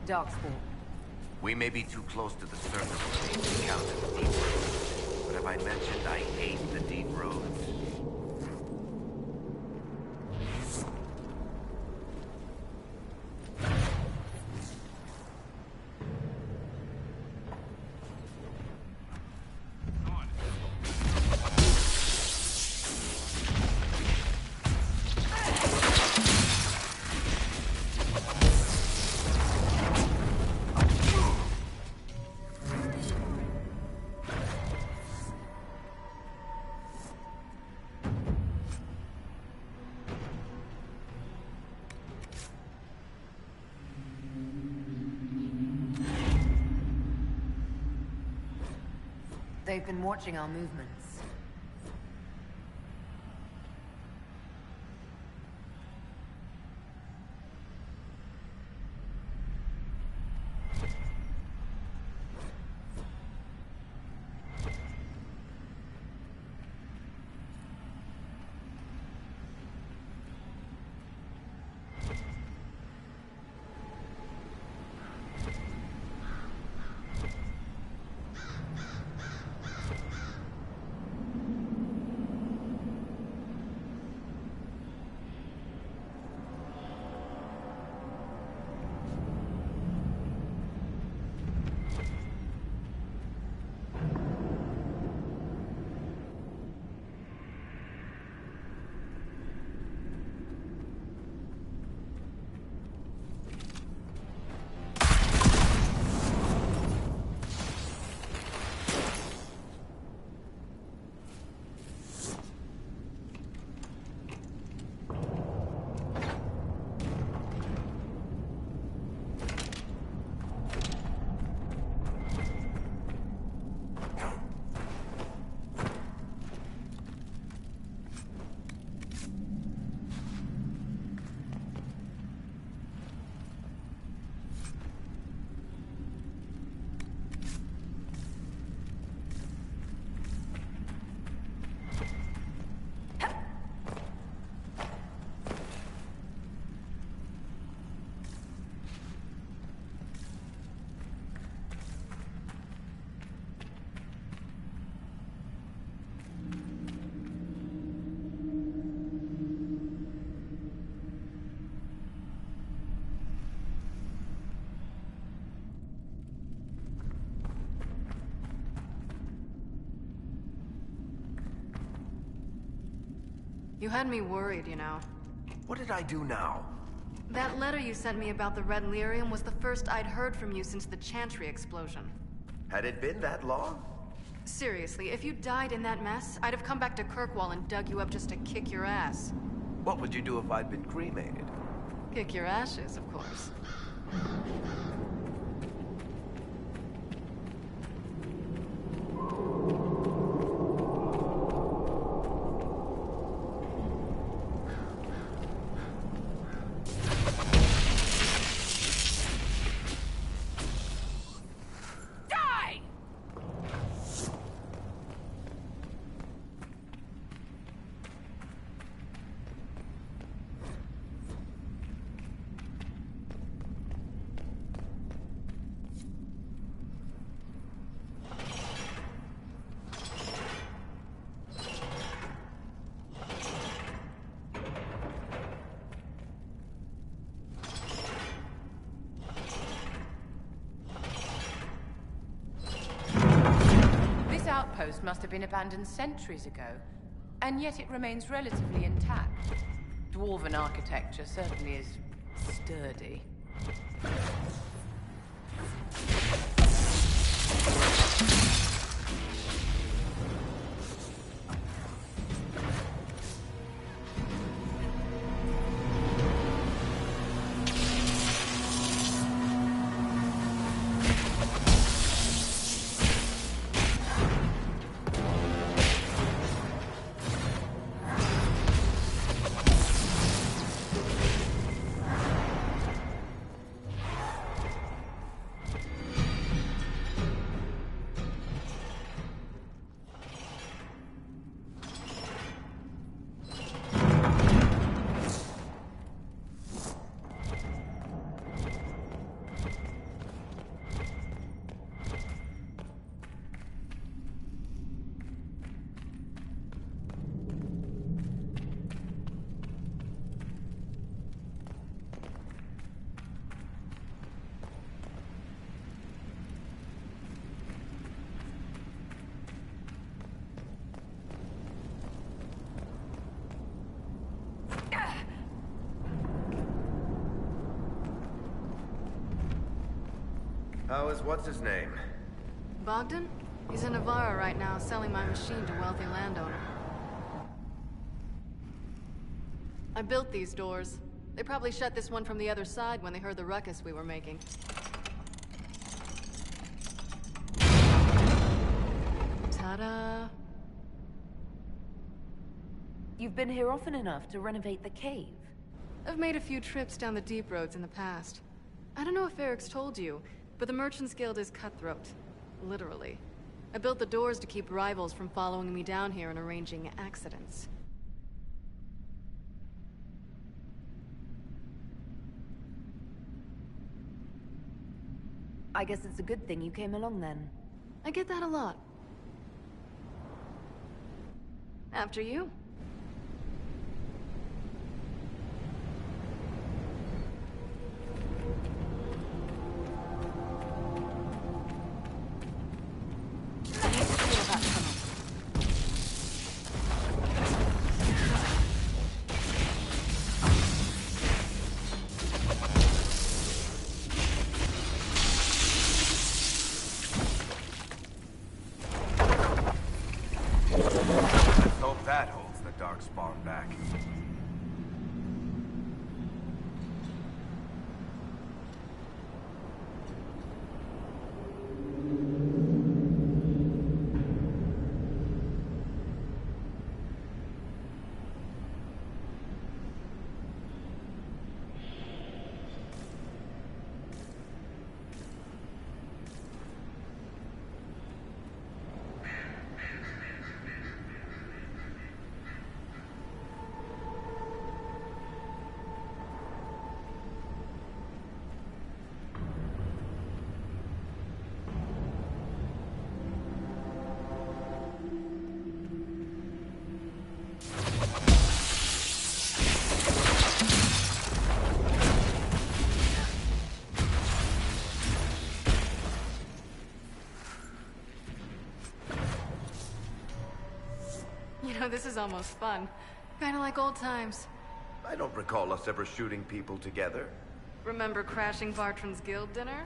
Darkspawn. We may be too close to the surface to encounter the deep roads. But as I mentioned, I hate the deep roads. They've been watching our movements. You had me worried, you know. What did I do now? That letter you sent me about the Red Lyrium was the first I'd heard from you since the Chantry explosion. Had it been that long? Seriously, if you died in that mess, I'd have come back to Kirkwall and dug you up just to kick your ass. What would you do if I'd been cremated? Kick your ashes, of course. Outpost must have been abandoned centuries ago, and yet it remains relatively intact. Dwarven architecture certainly is sturdy. How is what's-his-name? Bogdan? He's in Navarra right now, selling my machine to wealthy landowner. I built these doors. They probably shut this one from the other side when they heard the ruckus we were making. Ta-da! You've been here often enough to renovate the cave. I've made a few trips down the deep roads in the past. I don't know if Eric's told you, but the Merchants Guild is cutthroat. Literally. I built the doors to keep rivals from following me down here and arranging accidents. I guess it's a good thing you came along then. I get that a lot. After you. That holds the Darkspawn back. You know, this is almost fun. Kinda like old times. I don't recall us ever shooting people together. Remember crashing Bartran's guild dinner?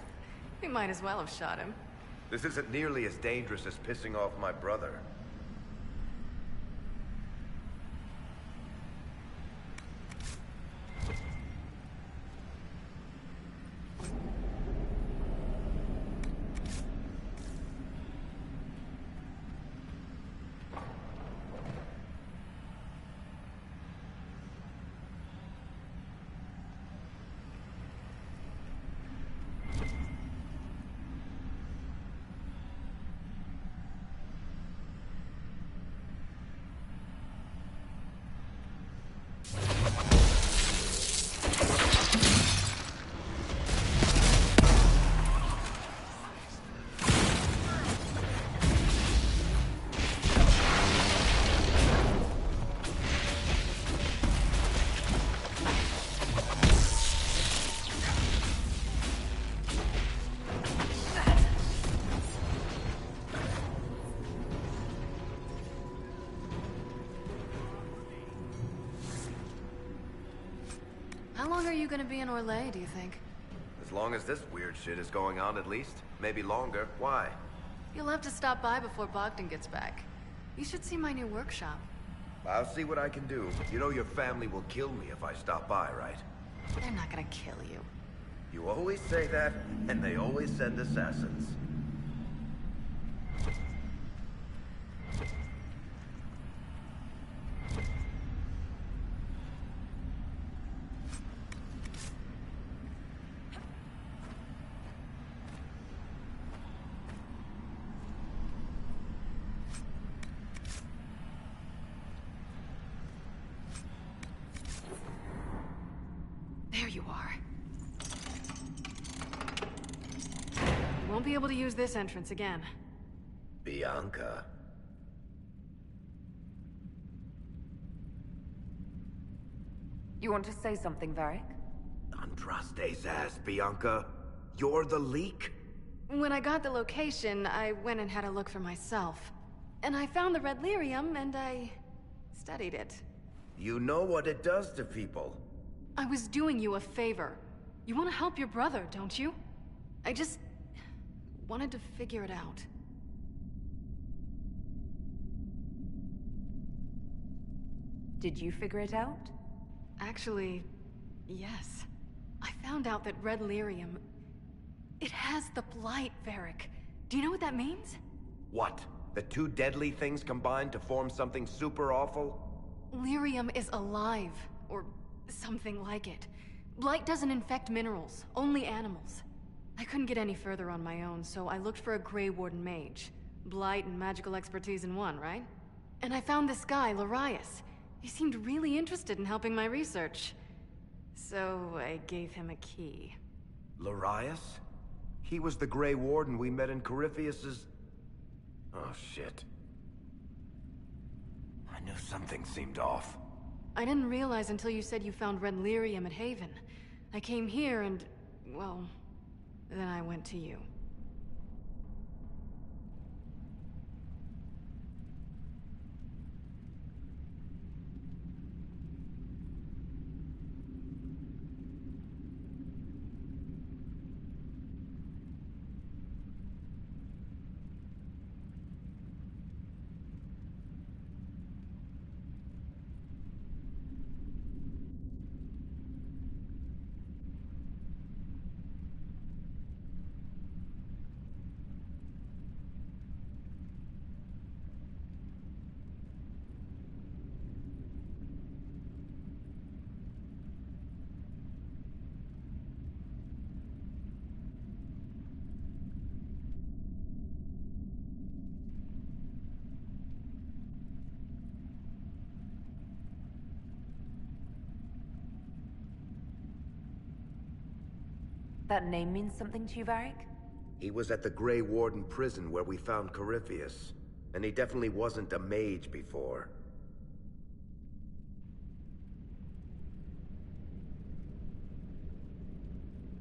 We might as well have shot him. This isn't nearly as dangerous as pissing off my brother. How long are you gonna be in Orlais, do you think? As long as this weird shit is going on, at least. Maybe longer. Why? You'll have to stop by before Bogdan gets back. You should see my new workshop. I'll see what I can do. You know your family will kill me if I stop by, right? They're not gonna kill you. You always say that, and they always send assassins. There you are. You won't be able to use this entrance again. Bianca. You want to say something, Varric? Andraste's ass, Bianca. You're the leak? When I got the location, I went and had a look for myself. And I found the red lyrium, and I studied it. You know what it does to people. I was doing you a favor. You want to help your brother, don't you? wanted to figure it out. Did you figure it out? Actually, yes. I found out that red lyrium... it has the blight, Varric. Do you know what that means? What? The two deadly things combined to form something super awful? Lyrium is alive, or something like it. Blight doesn't infect minerals, only animals. I couldn't get any further on my own, so I looked for a Grey Warden mage. Blight and magical expertise in one, right? And I found this guy, Larius. He seemed really interested in helping my research. So I gave him a key. Larius? He was the Grey Warden we met in Corypheus's... Oh, shit. I knew something seemed off. I didn't realize until you said you found red lyrium at Haven. I came here and... well... then I went to you. That name means something to you, Varric? He was at the Grey Warden prison where we found Corypheus. And he definitely wasn't a mage before.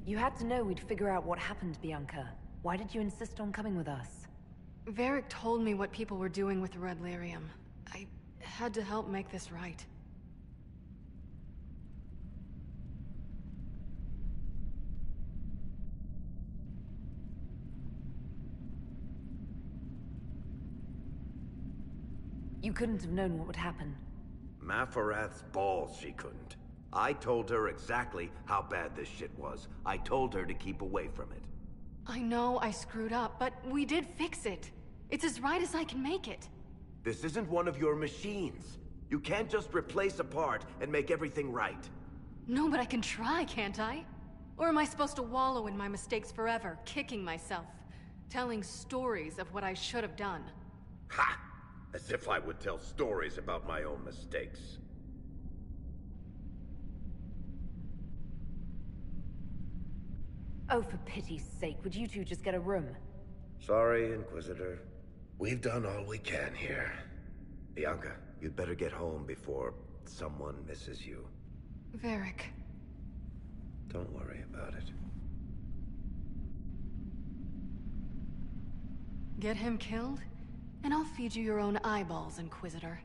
You had to know we'd figure out what happened, Bianca. Why did you insist on coming with us? Varric told me what people were doing with the red lyrium. I had to help make this right. You couldn't have known what would happen. Mafarath's balls, she couldn't. I told her exactly how bad this shit was. I told her to keep away from it. I know I screwed up, but we did fix it. It's as right as I can make it. This isn't one of your machines. You can't just replace a part and make everything right. No, but I can try, can't I? Or am I supposed to wallow in my mistakes forever, kicking myself, telling stories of what I should have done? Ha! As if I would tell stories about my own mistakes. Oh, for pity's sake, would you two just get a room? Sorry, Inquisitor. We've done all we can here. Bianca, you'd better get home before someone misses you. Varric. Don't worry about it. Get him killed, and I'll feed you your own eyeballs, Inquisitor.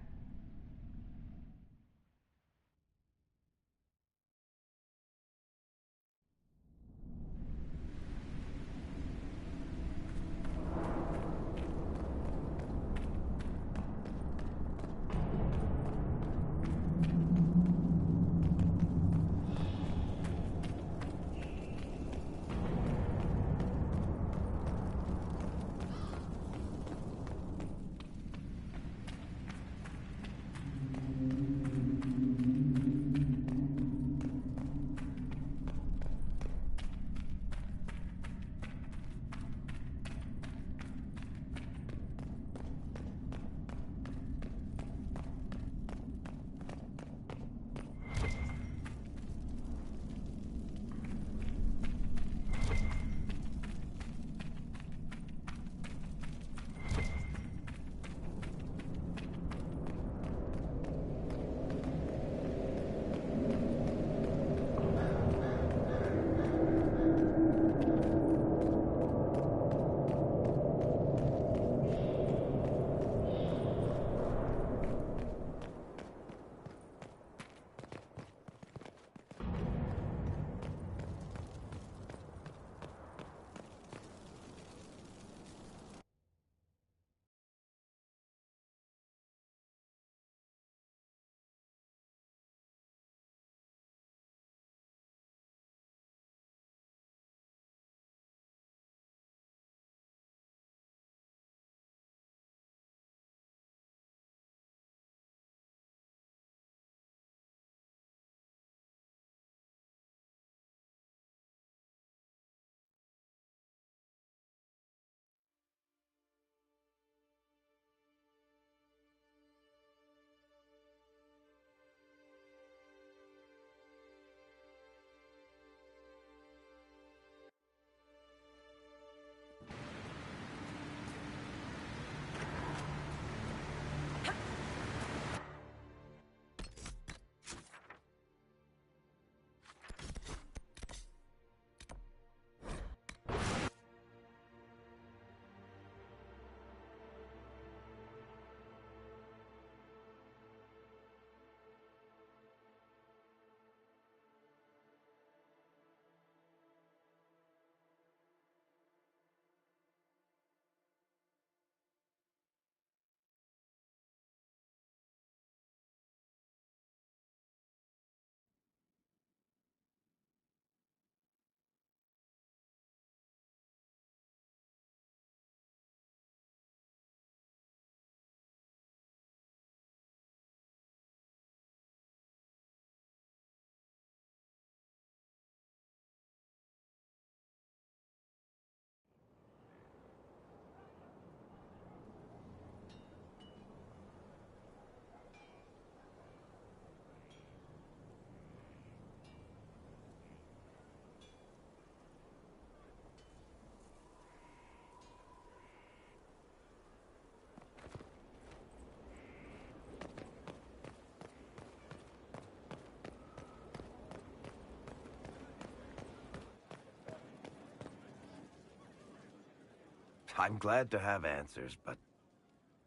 I'm glad to have answers, but...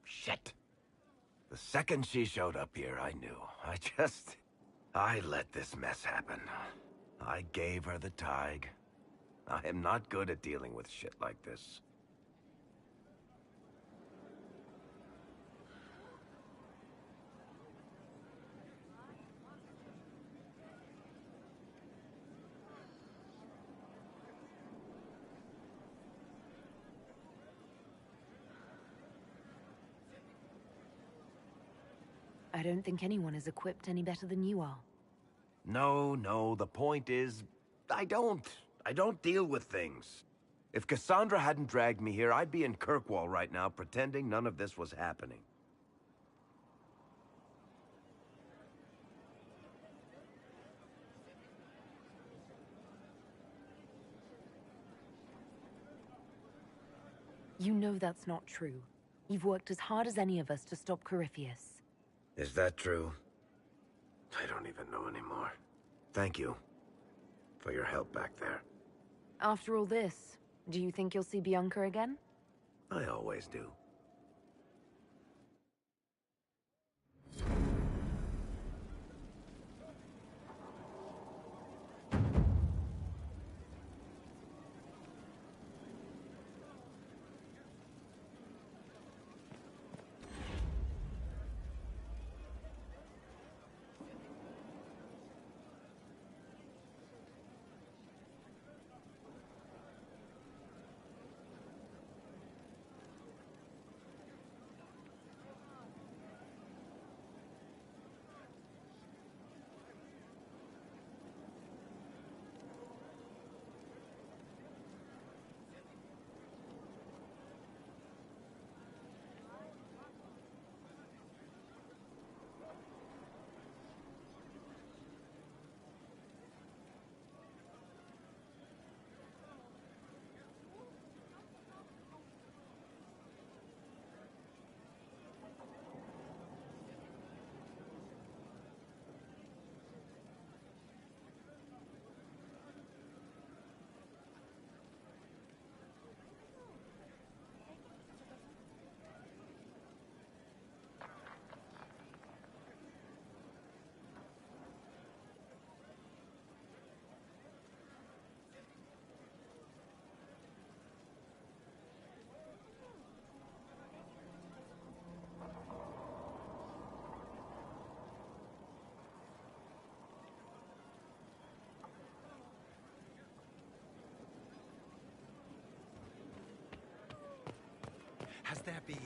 shit. The second she showed up here, I knew. I let this mess happen. I gave her the Tig. I am not good at dealing with shit like this. I don't think anyone is equipped any better than you are. No, the point is, I don't deal with things. If Cassandra hadn't dragged me here, I'd be in Kirkwall right now pretending none of this was happening. You know that's not true. You've worked as hard as any of us to stop Corypheus. Is that true? I don't even know anymore. Thank you for your help back there. After all this, do you think you'll see Bianca again? I always do. Has there been an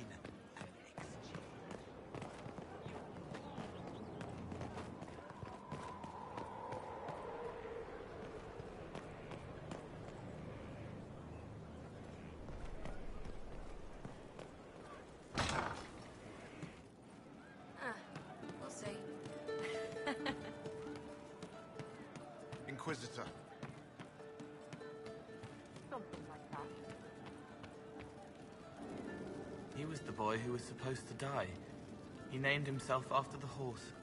exchange? We'll see. Inquisitor. Something like that. He was the boy who was supposed to die. He named himself after the horse.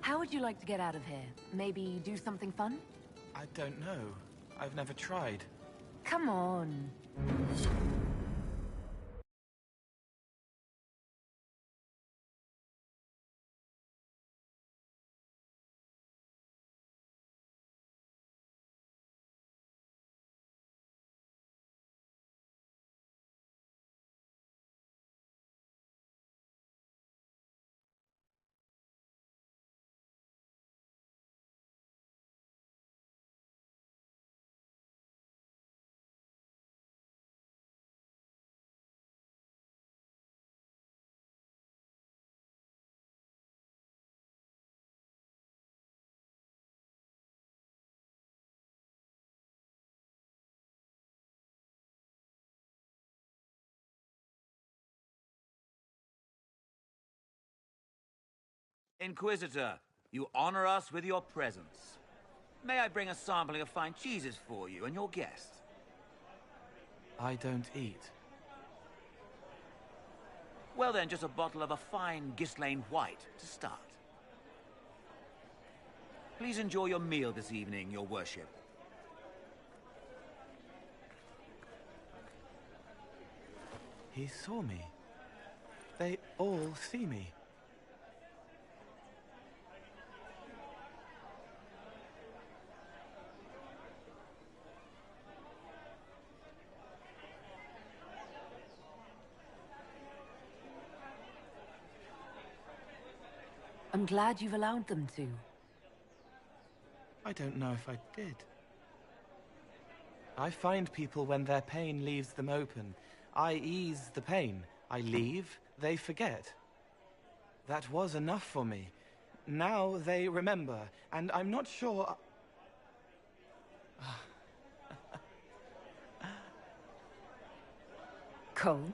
How would you like to get out of here? Maybe do something fun? I don't know. I've never tried. Come on. Inquisitor, you honor us with your presence. May I bring a sampling of fine cheeses for you and your guest? I don't eat. Well then, just a bottle of a fine Ghislaine White to start. Please enjoy your meal this evening, your worship. He saw me. They all see me. I'm glad you've allowed them to. I don't know if I did. I find people when their pain leaves them open. I ease the pain. I leave, they forget. That was enough for me. Now they remember, and I'm not sure... Cole?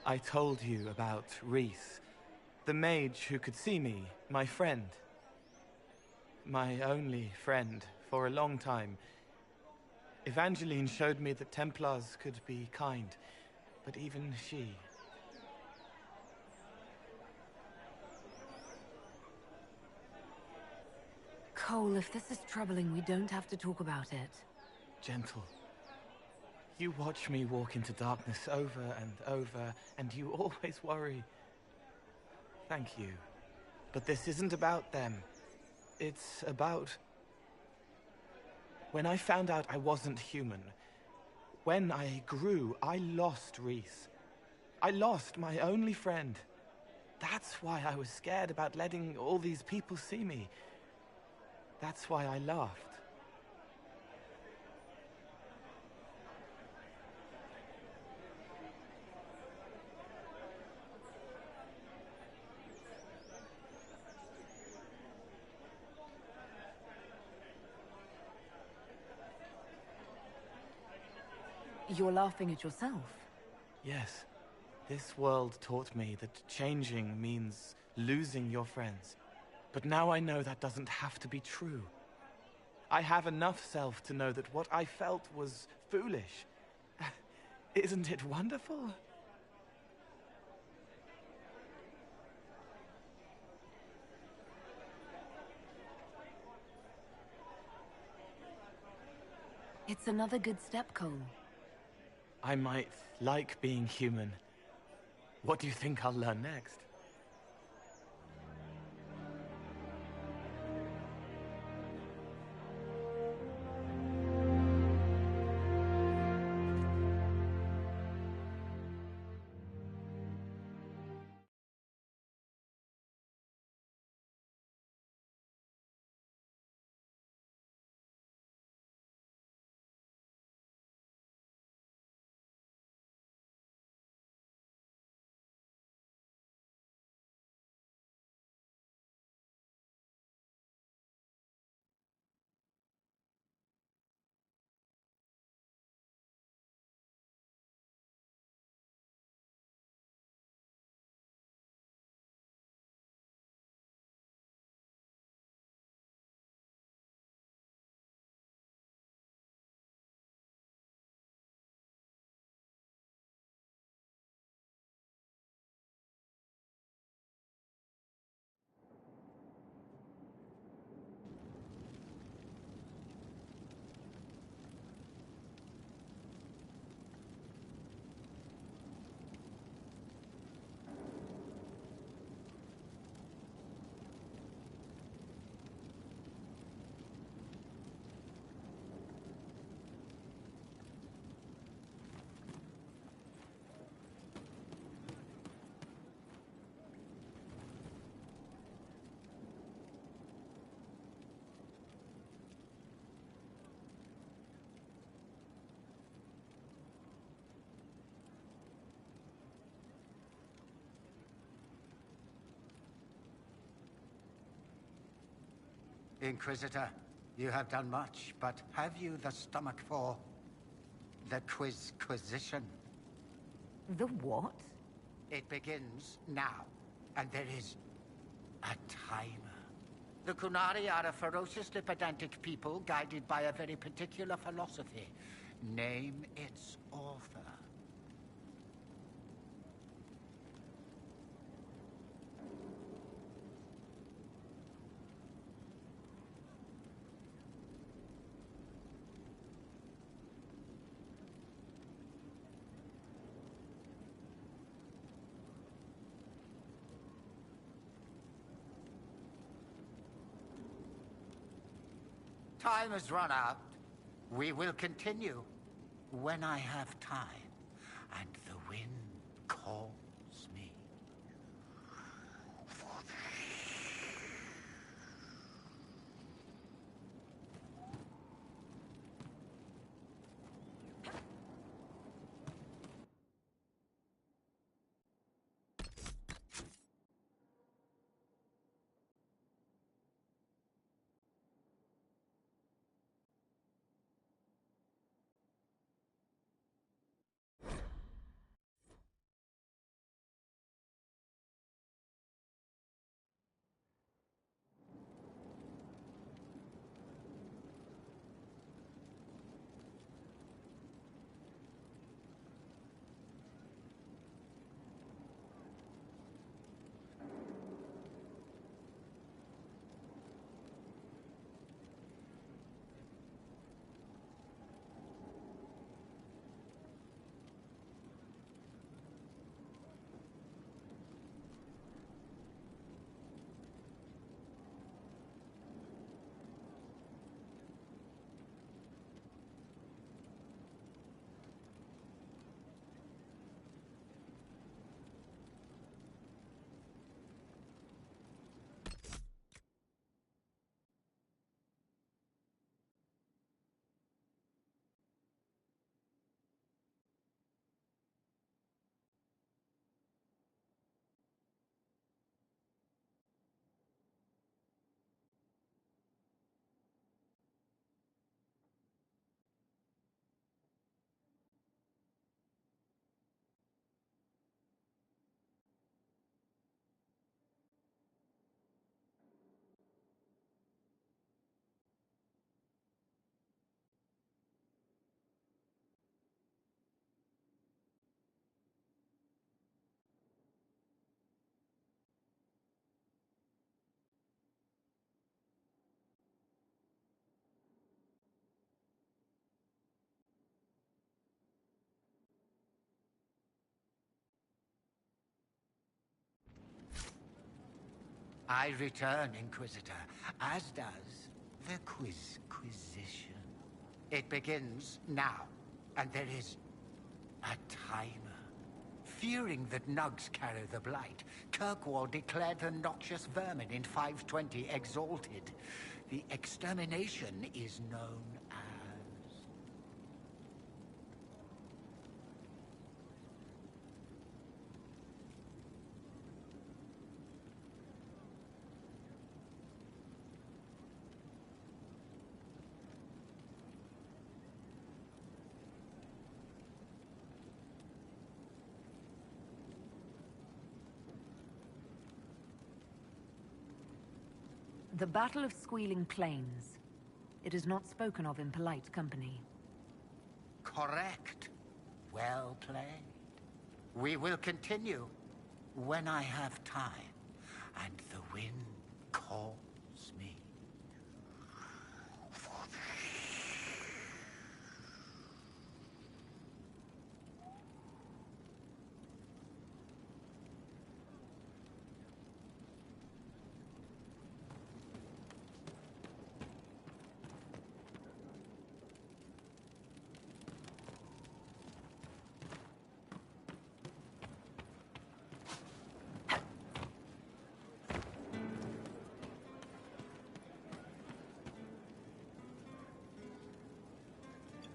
I told you about Reese, the mage who could see me, my friend. My only friend for a long time. Evangeline showed me that Templars could be kind, but even she... Cole, if this is troubling, we don't have to talk about it. Gentle. You watch me walk into darkness over and over, and you always worry. Thank you. But this isn't about them. It's about... When I found out I wasn't human, when I grew, I lost Reese. I lost my only friend. That's why I was scared about letting all these people see me. That's why I laughed. You're laughing at yourself. Yes. This world taught me that changing means losing your friends. But now I know that doesn't have to be true. I have enough self to know that what I felt was foolish. Isn't it wonderful? It's another good step, Cole. I might like being human. What do you think I'll learn next? Inquisitor, you have done much, but have you the stomach for the Quizquisition? The what? It begins now. and there is a timer. The Kunari are a ferociously pedantic people guided by a very particular philosophy. Name its author. Time has run out. We will continue when I have time and the wind calls me. I return, Inquisitor, as does the Inquisition. It begins now, and there is a timer. Fearing that nugs carry the blight, Kirkwall declared the noxious vermin in 520 exalted. The extermination is known as... The Battle of Squealing Plains. It is not spoken of in polite company. Correct. Well played. We will continue when I have time and the wind calls me.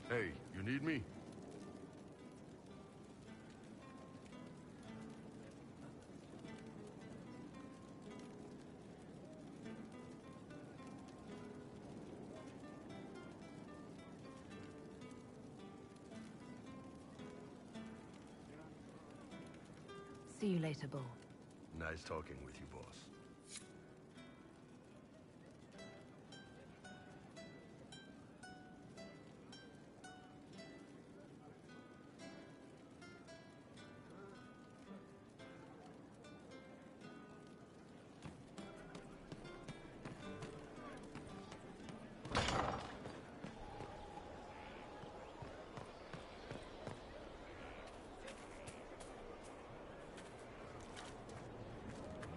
Hey, you need me? See you later, Bull. Nah, nice talking with you, boss.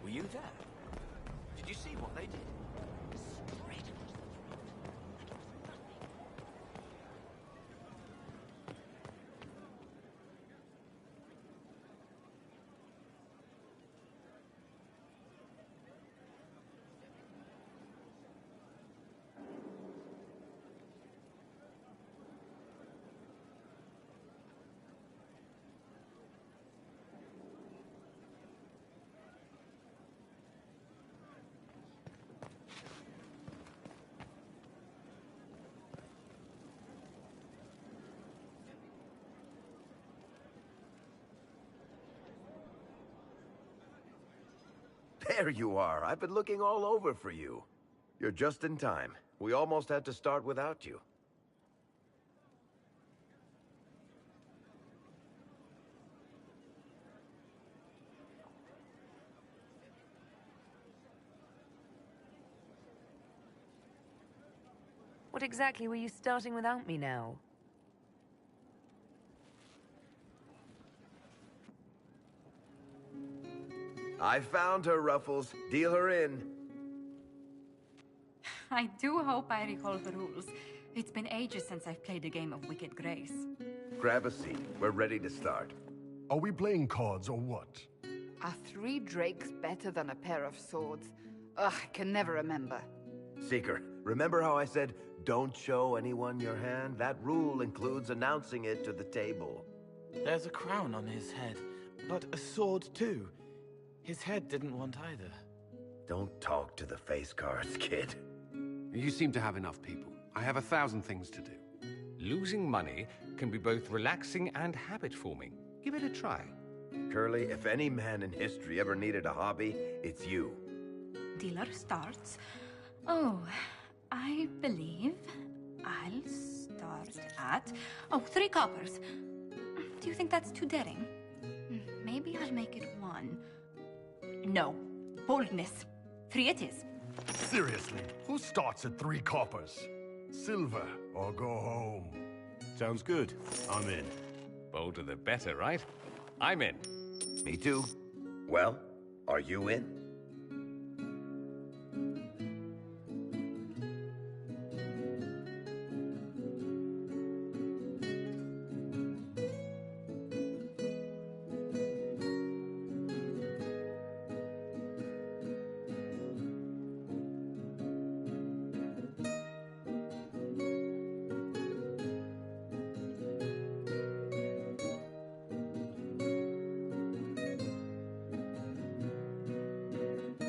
Were you there? Did you see what they did? There you are. I've been looking all over for you. You're just in time. We almost had to start without you. What exactly were you starting without me now? I found her, Ruffles. Deal her in. I do hope I recall the rules. It's been ages since I've played a game of Wicked Grace. Grab a seat. We're ready to start. Are we playing cards or what? Are 3 drakes better than a pair of swords? Ugh, I can never remember. Seeker, remember how I said, don't show anyone your hand? That rule includes announcing it to the table. There's a crown on his head, but a sword too. His head didn't want either. Don't talk to the face cards, kid. You seem to have enough people. I have 1,000 things to do. Losing money can be both relaxing and habit-forming. Give it a try. Curly, if any man in history ever needed a hobby, it's you. Dealer starts. Oh, I believe I'll start at... Oh, 3 coppers. Do you think that's too daring? Maybe I'll make it 1. No. Boldness. 3 it is. Seriously, who starts at 3 coppers? Silver or go home? Sounds good. I'm in. Bolder the better, right? I'm in. Me too. Well, are you in?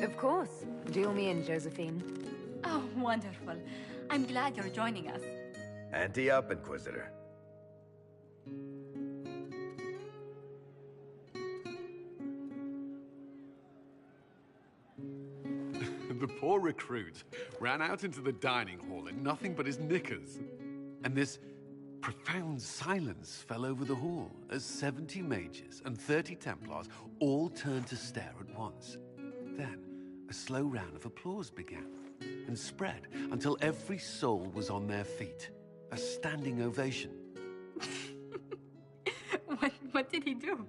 Of course. Deal me in, Josephine. Oh, wonderful. I'm glad you're joining us. Ante up, Inquisitor. The poor recruit ran out into the dining hall in nothing but his knickers. And this profound silence fell over the hall as 70 mages and 30 Templars all turned to stare at once. Then, a slow round of applause began and spread until every soul was on their feet. A standing ovation. What did he do?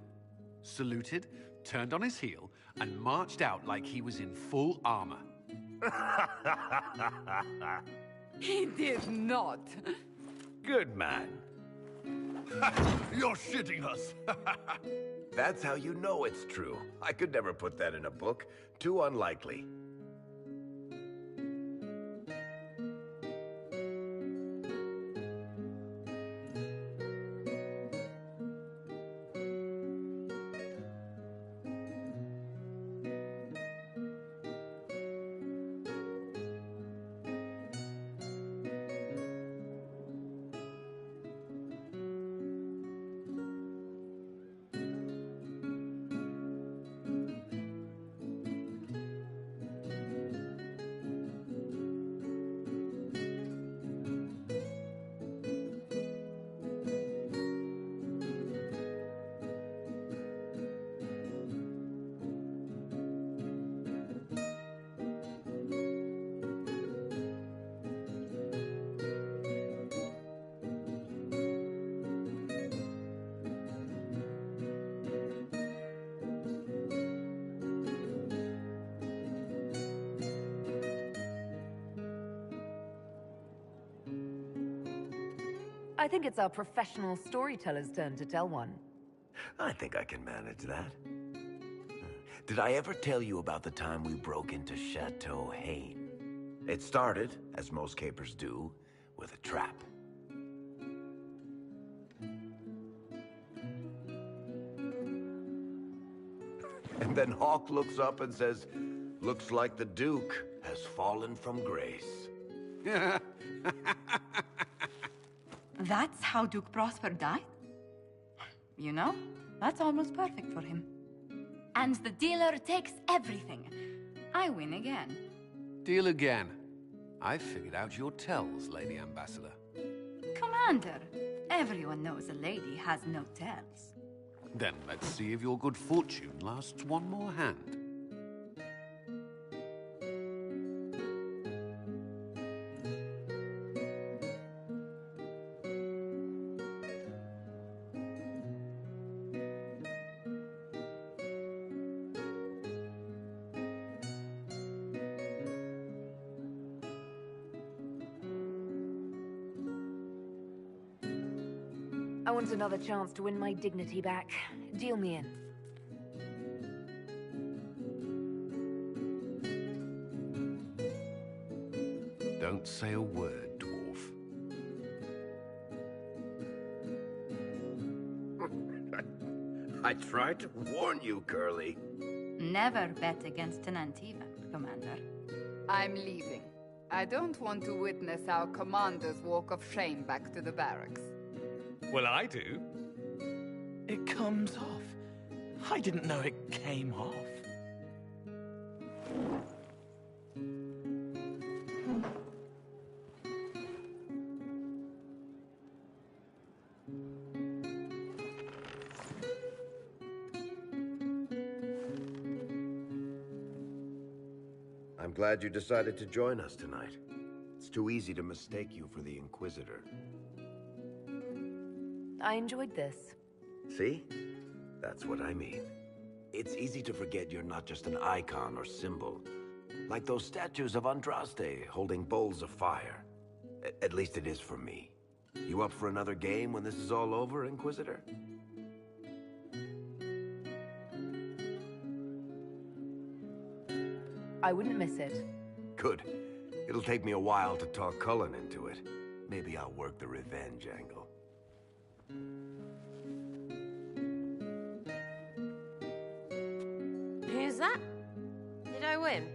Saluted, turned on his heel, and marched out like he was in full armor. He did not. Good man. You're shitting us. That's how you know it's true. I could never put that in a book. Too unlikely. I think it's our professional storyteller's turn to tell one. I think I can manage that. Did I ever tell you about the time we broke into Chateau Hain? It started, as most capers do, with a trap. And then Hawk looks up and says, "Looks like the Duke has fallen from grace." That's how Duke Prosper died? You know, that's almost perfect for him. And the dealer takes everything. I win again. Deal again. I figured out your tells, Lady Ambassador. Commander, everyone knows a lady has no tells. Then let's see if your good fortune lasts one more hand. I want another chance to win my dignity back. Deal me in. Don't say a word, dwarf. I tried to warn you, Curly. Never bet against an Antiva, Commander. I'm leaving. I don't want to witness our commander's walk of shame back to the barracks. Well, I do. It comes off. I didn't know it came off. I'm glad you decided to join us tonight. It's too easy to mistake you for the Inquisitor. I enjoyed this. See? That's what I mean. It's easy to forget you're not just an icon or symbol. Like those statues of Andraste holding bowls of fire. At least it is for me. You up for another game when this is all over, Inquisitor? I wouldn't miss it. Good. It'll take me a while to talk Cullen into it. Maybe I'll work the revenge angle. Who's that? Did I win?